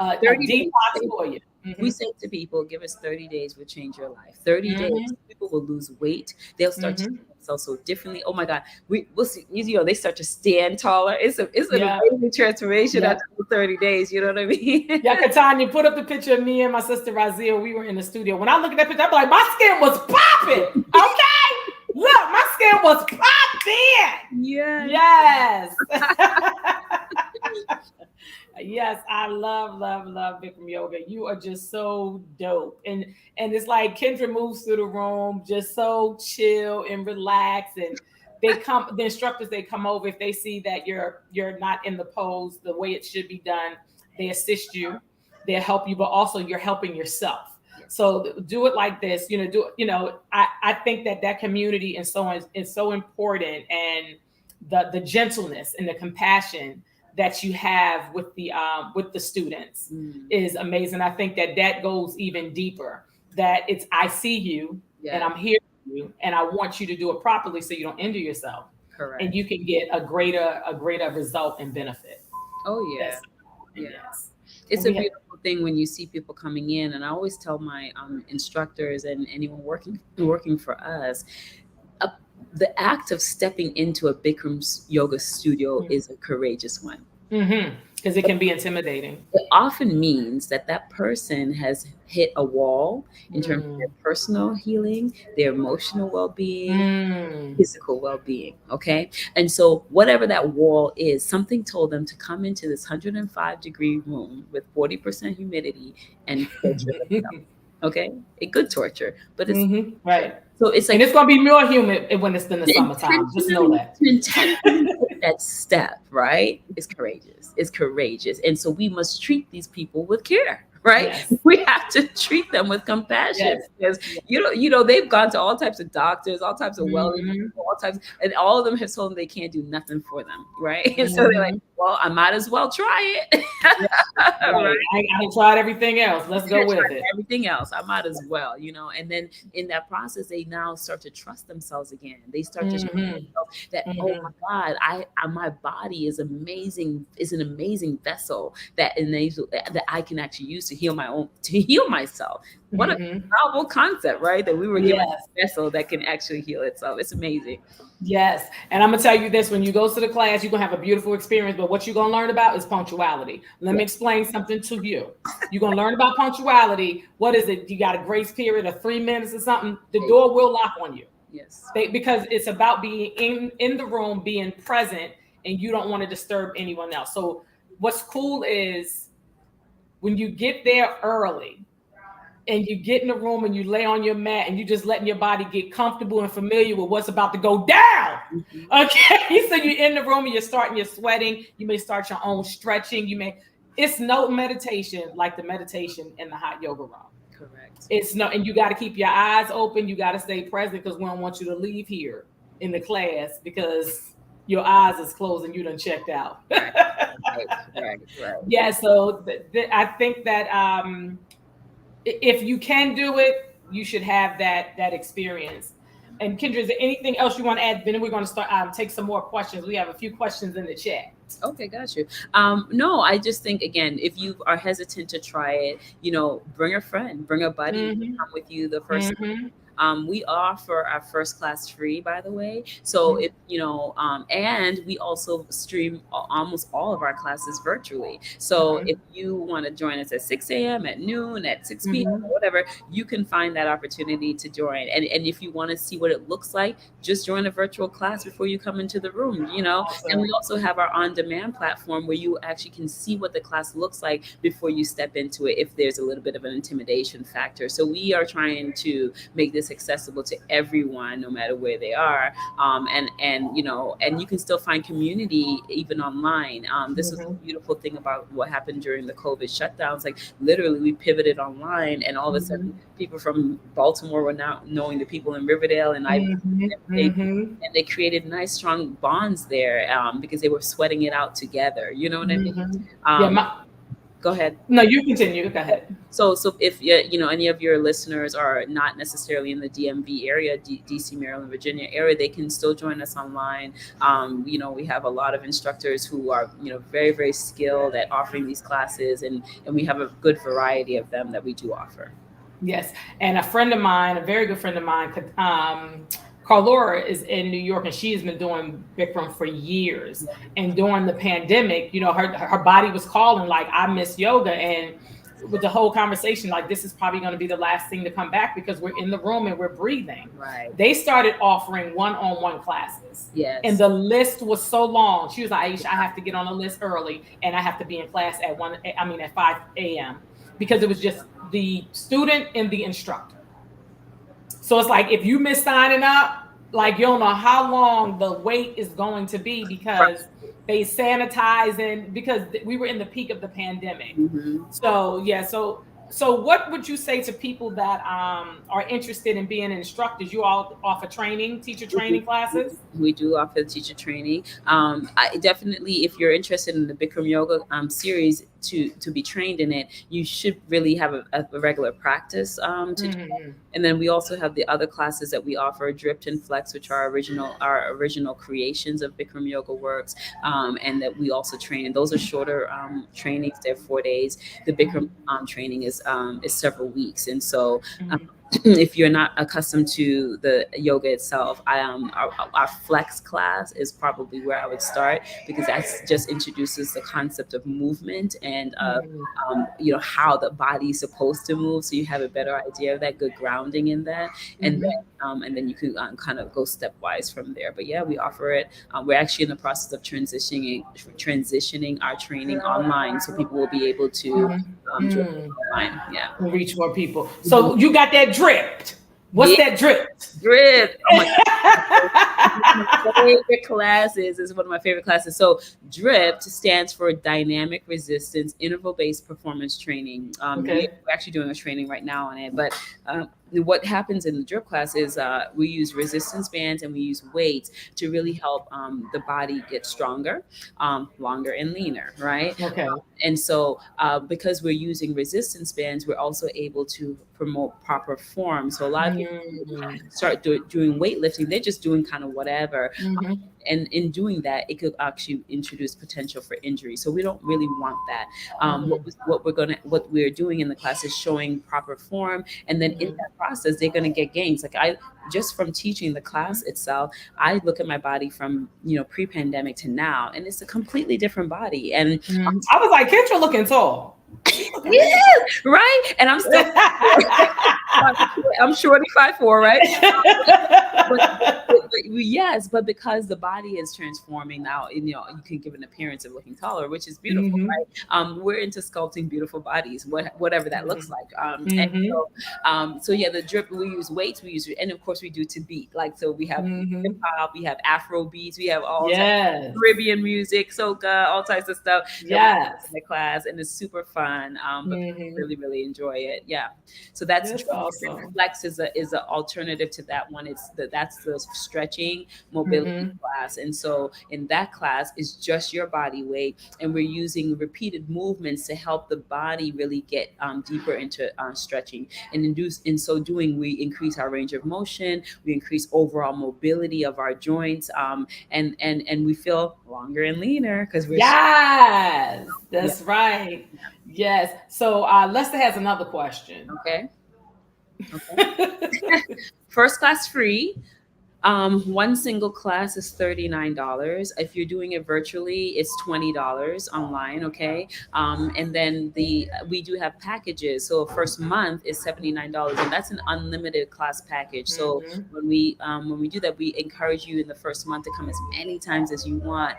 detox for you.
We say to people, give us 30 days, we'll change your life. 30 days, people will lose weight. They'll start to see themselves so differently. Oh my God, we'll see. They start to stand taller. It's an amazing transformation after 30 days. You know what I mean?
Yeah, Katanya, put up the picture of me and my sister Razia. We were in the studio. When I look at that picture, I'm like, my skin was popping. Okay. Look, my skin was popping. Yes. Yes, I love Bikram Yoga. You are just so dope. And it's like Kendra moves through the room just so chill and relaxed. And the instructors, they come over if they see that you're not in the pose the way it should be done. They assist you, they help you, but also you're helping yourself. So do it like this, I think that community and so on is so important, and the gentleness and the compassion that you have with the students is amazing. I think that goes even deeper, that it's, I see you and I'm here for you, and I want you to do it properly so you don't injure yourself.
Correct.
And you can get a greater result and benefit.
Oh yeah. Yes. It's a beautiful thing when you see people coming in, and I always tell my instructors and anyone working for us, the act of stepping into a Bikram yoga studio is a courageous one.
Because it can be intimidating.
It often means that person has hit a wall in terms of their personal healing, their emotional well-being, physical well-being. Okay. And so whatever that wall is, something told them to come into this 105-degree room with 40% humidity and torture themselves. Okay. A good torture, but it's
right.
So it's like,
and it's going to be more humid when it's in the summertime. Just know that.
To intentionally take that step, right, is courageous. It's courageous. And so we must treat these people with care, right? Yes. We have to treat them with compassion. Yes. Because, they've gone to all types of doctors, all types of wellness, and all of them have told them they can't do nothing for them, right? And so they're like, well, I might as well try it.
Right. I tried everything else. Let's go with it.
Everything else, I might as well, and then in that process, they now start to trust themselves again. They start to show themselves that, oh my God, my body is amazing. Is an amazing vessel that I can actually use to heal myself. What a novel concept, right? That we were given a vessel that can actually heal itself. It's amazing.
Yes. And I'm going to tell you this, when you go to the class, you're going to have a beautiful experience, but what you're going to learn about is punctuality. Let me explain something to you. You're going to learn about punctuality. What is it? You got a grace period of 3 minutes or something. The door will lock on you.
Yes.
Because it's about being in the room, being present, and you don't want to disturb anyone else. So what's cool is when you get there early, and you get in the room and you lay on your mat and you just letting your body get comfortable and familiar with what's about to go down. Okay. So you're in the room and you're sweating. You may start your own stretching. It's no meditation like the meditation in the hot yoga room.
Correct.
And you got to keep your eyes open. You got to stay present, because we don't want you to leave here in the class because your eyes is closed and you done checked out.
Right.
Yeah, so I think that if you can do it, you should have that experience. And Kendra, is there anything else you want to add? Then we're going to start take some more questions. We have a few questions in the chat.
Okay, got you. No, I just think, again, if you are hesitant to try it, bring a friend, bring a buddy to come with you the first time. We offer our first class free, by the way. So if and we also stream almost all of our classes virtually. So if you want to join us at 6 a.m., at noon, at 6 p.m., or whatever, you can find that opportunity to join. And if you want to see what it looks like, just join a virtual class before you come into the room.
Awesome.
And we also have our on-demand platform where you actually can see what the class looks like before you step into it, if there's a little bit of an intimidation factor. So we are trying to make this accessible to everyone, no matter where they are. And you can still find community even online. This was the beautiful thing about what happened during the COVID shutdowns. Like, literally, we pivoted online, and all of a sudden, people from Baltimore were now knowing the people in Riverdale, and and they created nice, strong bonds there because they were sweating it out together. You know what I mean? Go ahead.
No, you continue. Go ahead.
So if any of your listeners are not necessarily in the DMV area, DC, Maryland, Virginia area, they can still join us online. We have a lot of instructors who are very, very skilled at offering these classes, and we have a good variety of them that we do offer.
Yes, and a friend of mine, a very good friend of mine, Carlora, is in New York, and she has been doing Bikram for years. And during the pandemic, her body was calling, like, I miss yoga. And with the whole conversation, like, this is probably going to be the last thing to come back because we're in the room and we're breathing.
Right.
They started offering one-on-one classes.
Yes.
And the list was so long. She was like, Aisha, I have to get on the list early, and I have to be in class at 5 a.m. because it was just the student and the instructor. So it's like, if you miss signing up, like, you don't know how long the wait is going to be because they sanitize, and because we were in the peak of the pandemic. So yeah, so what would you say to people that are interested in being instructors? You all offer teacher training classes?
We do offer teacher training. I definitely, if you're interested in the Bikram Yoga series, to be trained in it, you should really have a regular practice to do. And then we also have the other classes that we offer, Drift and Flex, which are our original creations of Bikram Yoga Works, and that we also train. And those are shorter trainings. They're 4 days. The Bikram training is several weeks, and so. If you're not accustomed to the yoga itself, our flex class is probably where I would start, because that just introduces the concept of movement and how the body's supposed to move, so you have a better idea of that, good grounding in that, and then you can kind of go stepwise from there. But yeah, we offer it. We're actually in the process of transitioning our training online, so people will be able to online,
reach more people. So you got that dripped. What's that dripped?
Dripped. Oh my God. Favorite classes is one of my favorite classes. So dripped stands for Dynamic Resistance Interval-Based Performance Training. We're actually doing a training right now on it, but what happens in the drip class is we use resistance bands and we use weights to really help the body get stronger, longer, and leaner, right? And so because we're using resistance bands, we're also able to promote proper form. So a lot of people start doing weightlifting, they're just doing kind of whatever. And in doing that, it could actually introduce potential for injury. So we don't really want that. What we're doing in the class is showing proper form, and then in that process, they're going to get gains. Like just from teaching the class itself, I look at my body from pre-pandemic to now, and it's a completely different body. And
I was like, Kendra looking tall.
Yeah, right. And I'm still I'm shorty 5'4", right? Yes, but because the body is transforming now, you can give an appearance of looking taller, which is beautiful, right? We're into sculpting beautiful bodies, whatever that looks like. And so yeah, the drip, we use weights, and of course we do to beat. Like, so we have hip hop, we have Afro beats, we have all types of Caribbean music, soca, all types of stuff. In the class, and it's super fun. But really, really enjoy it. Yeah. So that's
Awesome.
Flex is a alternative to that one. That's the stretching mobility class. And so in that class is just your body weight, and we're using repeated movements to help the body really get deeper into stretching. And in so doing, we increase our range of motion, we increase overall mobility of our joints, and we feel longer and leaner because we're
that's right. Yes. So Lester has another question.
Okay. First class free. One single class is $39. If you're doing it virtually, it's $20 online. Okay. And then we do have packages. So first month is $79, and that's an unlimited class package. So when we do that, we encourage you in the first month to come as many times as you want,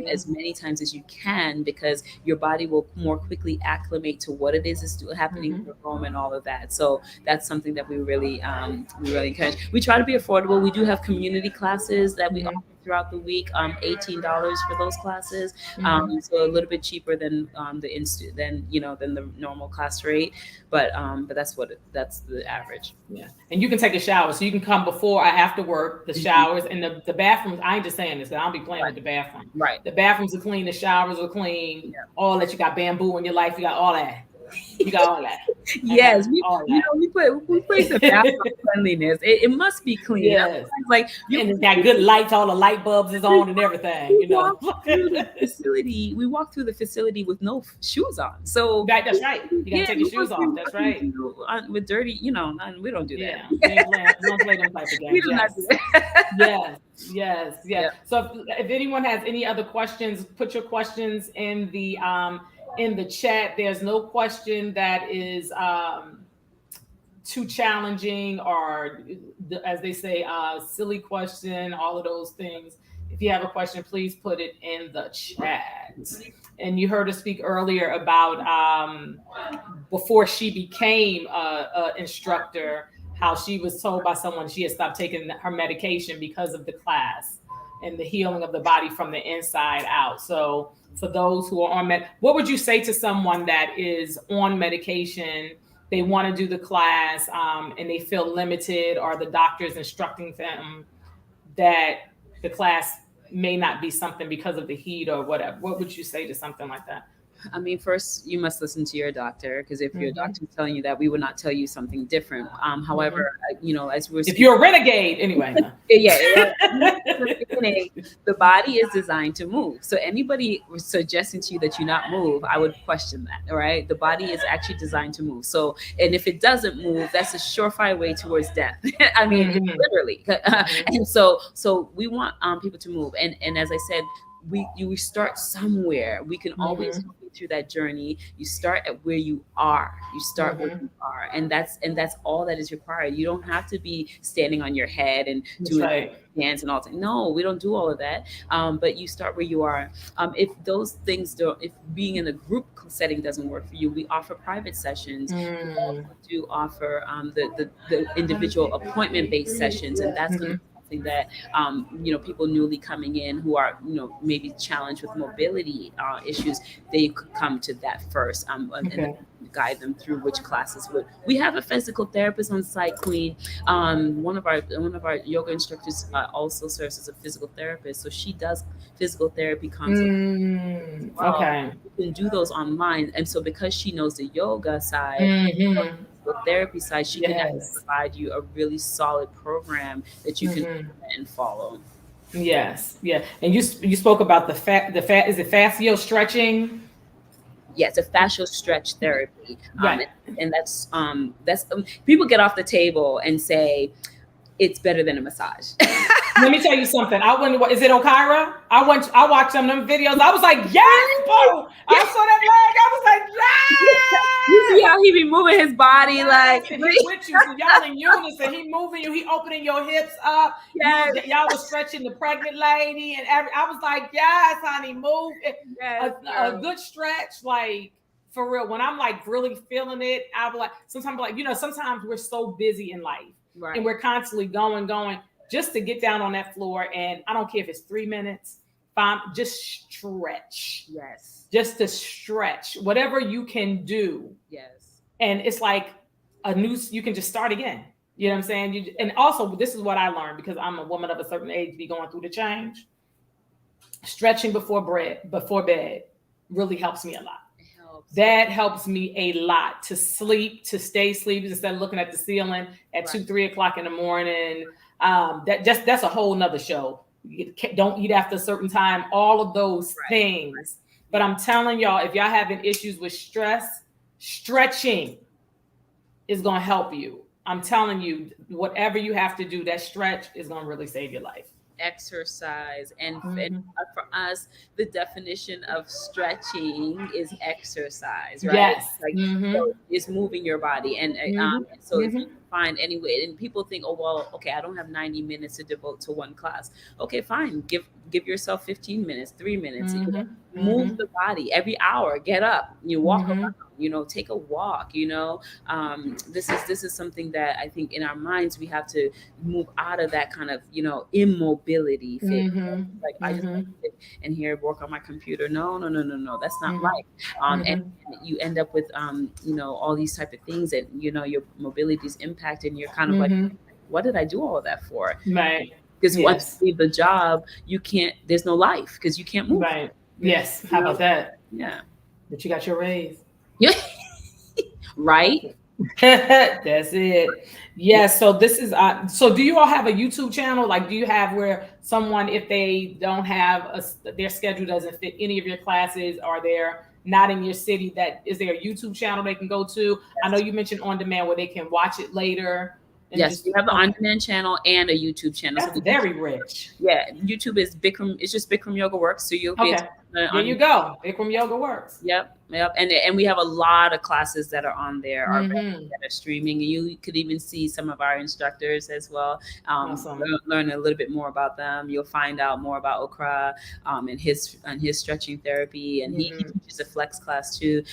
as many times as you can, because your body will more quickly acclimate to what it is that's happening in your home and all of that. So that's something that we really encourage. We try to be affordable. We do have community classes that we offer throughout the week. $18 for those classes, so a little bit cheaper than the normal class rate, but that's the average.
Yeah, and you can take a shower, so you can come before or after work. The showers and the bathrooms. I ain't just saying this. I don't be playing with the bathroom.
Right.
The bathrooms are clean. The showers are clean. Yeah. All that. You got bamboo in your life. You got all that. You got all that.
Yes, we place the bathroom cleanliness. It must be clean.
Yes.
Like
and it's got good lights. All the light bulbs is on and everything.
We walk through the facility with no shoes on. So
that's right. You gotta take your shoes off. That's right.
With dirty, we don't do that.
Yeah, don't play them type of games.
We do not do that.
Yes. So if anyone has any other questions, put your questions in the chat. There's no question that is too challenging or, as they say, silly question, all of those things. If you have a question, please put it in the chat. And you heard her speak earlier about before she became an instructor, how she was told by someone she had stopped taking her medication because of the class and the healing of the body from the inside out. So for those who are on what would you say to someone that is on medication, they want to do the class, and they feel limited, or the doctor's instructing them that the class may not be something because of the heat or whatever? What would you say to something like that?
I mean, first, you must listen to your doctor, because if your doctor is telling you that, we would not tell you something different. However, as we're
if you're a renegade, anyway.
The body is designed to move. So anybody suggesting to you that you not move, I would question that. All right, the body is actually designed to move. So, and if it doesn't move, that's a surefire way towards death. I mean, literally. And so we want people to move. And as I said, we start somewhere. We can always help you through that journey. You start at where you are. You start where you are, and that's all that is required. You don't have to be standing on your head and doing dance and all that. No, we don't do all of that. But you start where you are. If those things if being in a group setting doesn't work for you, we offer private sessions. We also do offer the individual appointment-based sessions, and that's going to that people newly coming in who are maybe challenged with mobility issues, they could come to that first, and guide them through which classes we have a physical therapist on site, Queen. One of our yoga instructors also serves as a physical therapist, so she does physical therapy consults. You can do those online, and so because she knows the yoga side, the therapy side, she can actually provide you a really solid program that you can and follow.
Yes, and you spoke about the is it fascial stretching?
Yes, a fascial stretch therapy, and that's people get off the table and say it's better than a massage.
Let me tell you something. I wonder is it Okera? I watched some of them videos. I was like, yes, bro. I saw that leg. I was like, yes.
You see how he be moving his body like
and he with you. So y'all in unison. He moving you. He opening your hips up.
Yes.
Y'all was stretching the pregnant lady, and I was like, yes, honey, move. A good stretch, like for real. When I'm like really feeling it, I'll be like, sometimes we're so busy in life, and we're constantly going. Just to get down on that floor, and I don't care if it's 3 minutes, 5, just stretch.
Yes.
Just to stretch, whatever you can do.
Yes.
And it's like you can just start again. You know what I'm saying? And also, this is what I learned, because I'm a woman of a certain age, be going through the change. Stretching before bed really helps me a lot. That helps me a lot to stay sleepy instead of looking at the ceiling at 2-3 o'clock in the morning. That's a whole nother show. Don't eat after a certain time, all of those things. But I'm telling y'all, if y'all having issues with stress, stretching is going to help you. I'm telling you, whatever you have to do, that stretch is going to really save your life.
Exercise, and for us, the definition of stretching is exercise, right?
Yes.
So it's moving your body, and so if you find any way, and people think, oh well, okay, I don't have 90 minutes to devote to one class. Okay, fine, give yourself 15 minutes, 3 minutes. Move the body every hour. Get up, you walk around, take a walk. This is something that I think in our minds we have to move out of that kind of immobility phase. Like I just like to sit and here work on my computer. No, that's not right. And you end up with all these type of things, and your mobility is impacted, and you're kind of like, what did I do all of that for?
Right.
Because once you leave the job, there's no life because you can't move.
Right. Yes. How about that?
Yeah.
But you got your raise.
Yeah. Right.
That's it. Yeah. So this is so do you all have a YouTube channel? Like, do you have where someone, if they don't have their schedule doesn't fit any of your classes, or they're not in your city, is there a YouTube channel they can go to? Yes. I know you mentioned on demand where they can watch it later.
Yes, we have an on-demand channel and a YouTube channel.
That's very rich.
Yeah, YouTube is Bikram. It's just Bikram Yoga Works. So you'll be
there you go. Bikram Yoga Works.
Yep. And we have a lot of classes that are on there, that are streaming. You could even see some of our instructors as well.
Awesome.
Learn a little bit more about them. You'll find out more about Okera and his stretching therapy, and he teaches a flex class too.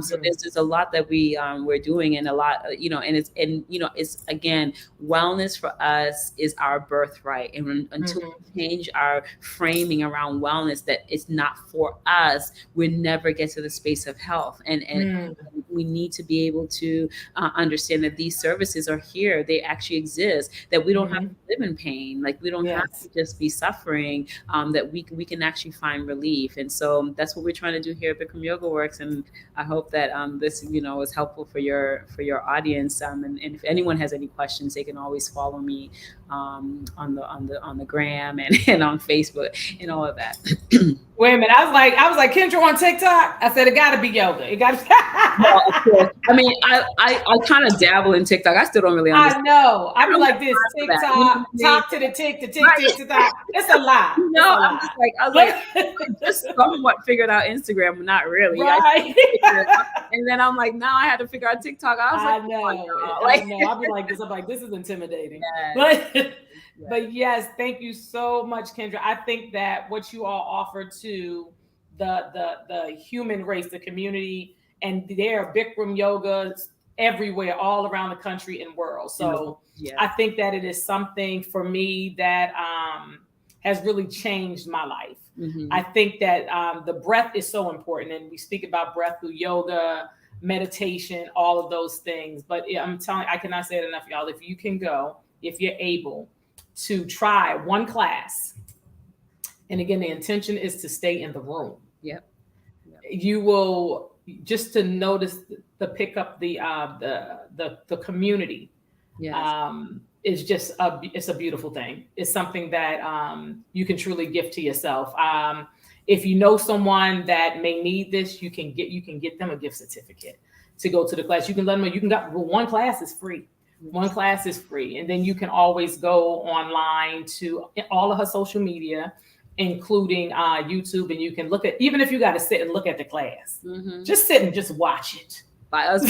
So there's a lot that we're doing, and a lot it's again, wellness for us is our birthright, and until we change our framing around wellness, that it's not for us, we never get to the space of health, and we need to be able to understand that these services are here, they actually exist, that we don't have to live in pain, like we don't have to just be suffering, that we can actually find relief. And so that's what we're trying to do here at Bikram Yoga Works, and I hope that this is helpful for your audience, and if anyone has any questions, they can always follow me on the gram and on Facebook and all of that.
Wait a minute, I was like Kendra on TikTok. I said it got to be yoga. It got to.
Well, of course. I mean, I kind of dabble in TikTok. I still don't really understand.
I know. I be like this TikTok, top to the tick, to TikTok. It's a lot.
No, I was like, just somewhat figured out Instagram, but not really.
Right.
And then I'm like, now I had to figure out TikTok. I know.
I know. I'll be like this. I'm like, this is intimidating. Yes. But yes, thank you so much, Kendra. I think that what you all offer to the human race, the community, and there are Bikram yogas everywhere, all around the country and world. So I think that it is something for me that has really changed my life. I think that the breath is so important, and we speak about breath through yoga, meditation, all of those things. But I'm telling you, I cannot say it enough, y'all. If you can go, if you're able to try one class, and again, the intention is to stay in the room. You will just to notice the pick up the community. Is just it's a beautiful thing. It's something that you can truly give to yourself. If you know someone that may need this, you can get them a gift certificate to go to the class. You can let them know one class is free. One class is free. And then you can always go online to all of her social media, including YouTube. And you can look at, even if you got to sit and look at the class, just sit and just watch it.
By us.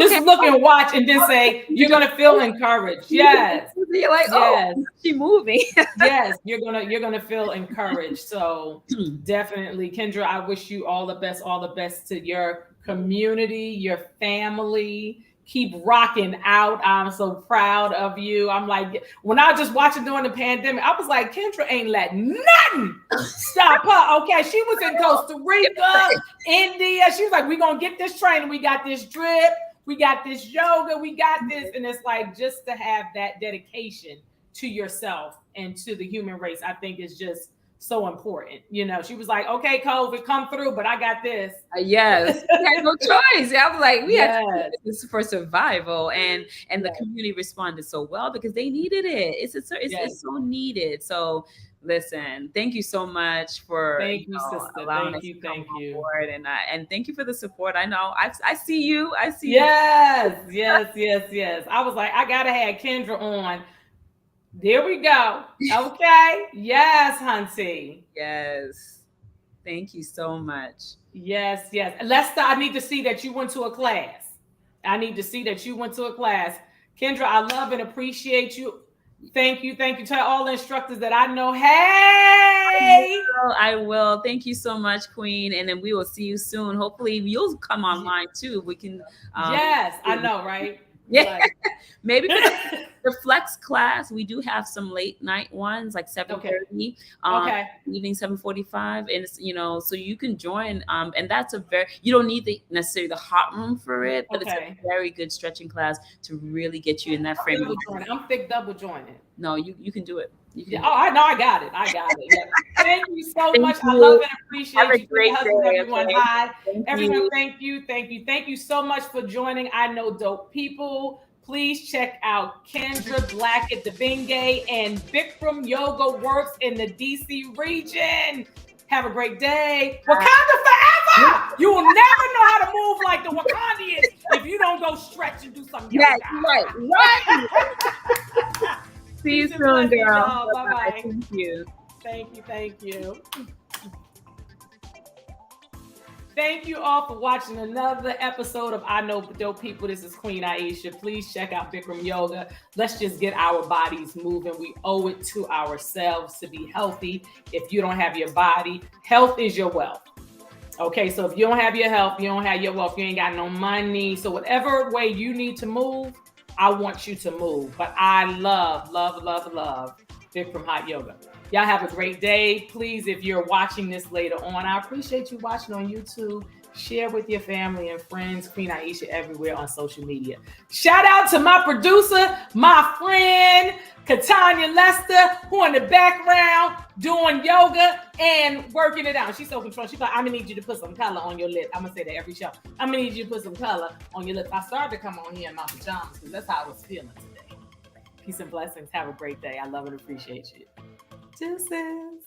Just look and watch, and then say, you're going to feel encouraged. Yes.
You're like, yes. She's moving.
Yes. You're going to feel encouraged. So definitely, Kendra, I wish you all the best to your community, your family. Keep rocking out. I'm so proud of you. I'm like, when I was just watching during the pandemic, I was like, Kendra ain't let nothing stop her. Okay, she was in Costa Rica, India. She was like, we're going to get this training. We got this drip. we got this yoga, we got this. And it's like, just to have that dedication to yourself and to the human race, I think is just so important. You know, she was like, okay, COVID, come through, but I got this.
Yes, we had no choice. I was like, we had to
Yes.
do this for survival, and the
Yes.
community responded so well because they needed it. It's so needed. So listen, thank you so much for
sister.
allowing us to come on board, and thank you for the support. I know I see you. I see
yes, you. Yes. I was like, I gotta have Kendra on. There we go. Okay. Yes, Hunty.
Yes. Thank you so much.
Yes. Lester, I need to see that you went to a class. Kendra, I love and appreciate you. Thank you. Tell all the instructors that I know. Hey,
I will. Thank you so much, Queen. And then we will see you soon. Hopefully you'll come online too. We can.
Yes, I know, right?
Yeah, like, maybe the flex class. We do have some late night ones, like 7:30.
Okay.
Evening 7:45, and it's, so you can join. And that's you don't need necessarily the hot room for it, but it's a very good stretching class to really get you in that frame.
I'm thick double jointed.
No, you can do it.
I know. I got it. Yeah. Thank you so much. I love and appreciate
Have a
you.
great day,
everyone.
Okay?
Hi. Everyone, thank you. Thank you so much for joining I Know Dope People. Please check out Kendra Blackett-Dibinga and Bikram Yoga Works in the DC region. Have a great day. Wakanda forever! You will never know how to move like the Wakandians if you don't go stretch and do some yoga.
Yes, right. See you soon, girl.
Bye-bye.
Thank you.
Thank you. Thank you all for watching another episode of I Know Dope People. This is Queen Aisha. Please check out Bikram Yoga. Let's just get our bodies moving. We owe it to ourselves to be healthy. If you don't have your body, health is your wealth. Okay, so if you don't have your health, you don't have your wealth, you ain't got no money. So whatever way you need to move, I want you to move. But I love Bikram Hot Yoga. Y'all have a great day. Please, if you're watching this later on, I appreciate you watching on YouTube. Share with your family and friends. Queen Aisha everywhere on social media. Shout out to my producer, my friend, Katanya Lester, who in the background doing yoga and working it out. She's so controlled. She's like, I'm going to need you to put some color on your lip. I'm going to say that every show. I'm going to need you to put some color on your lip. I started to come on here in my pajamas because that's how I was feeling today. Peace and blessings. Have a great day. I love and appreciate you. Deuces.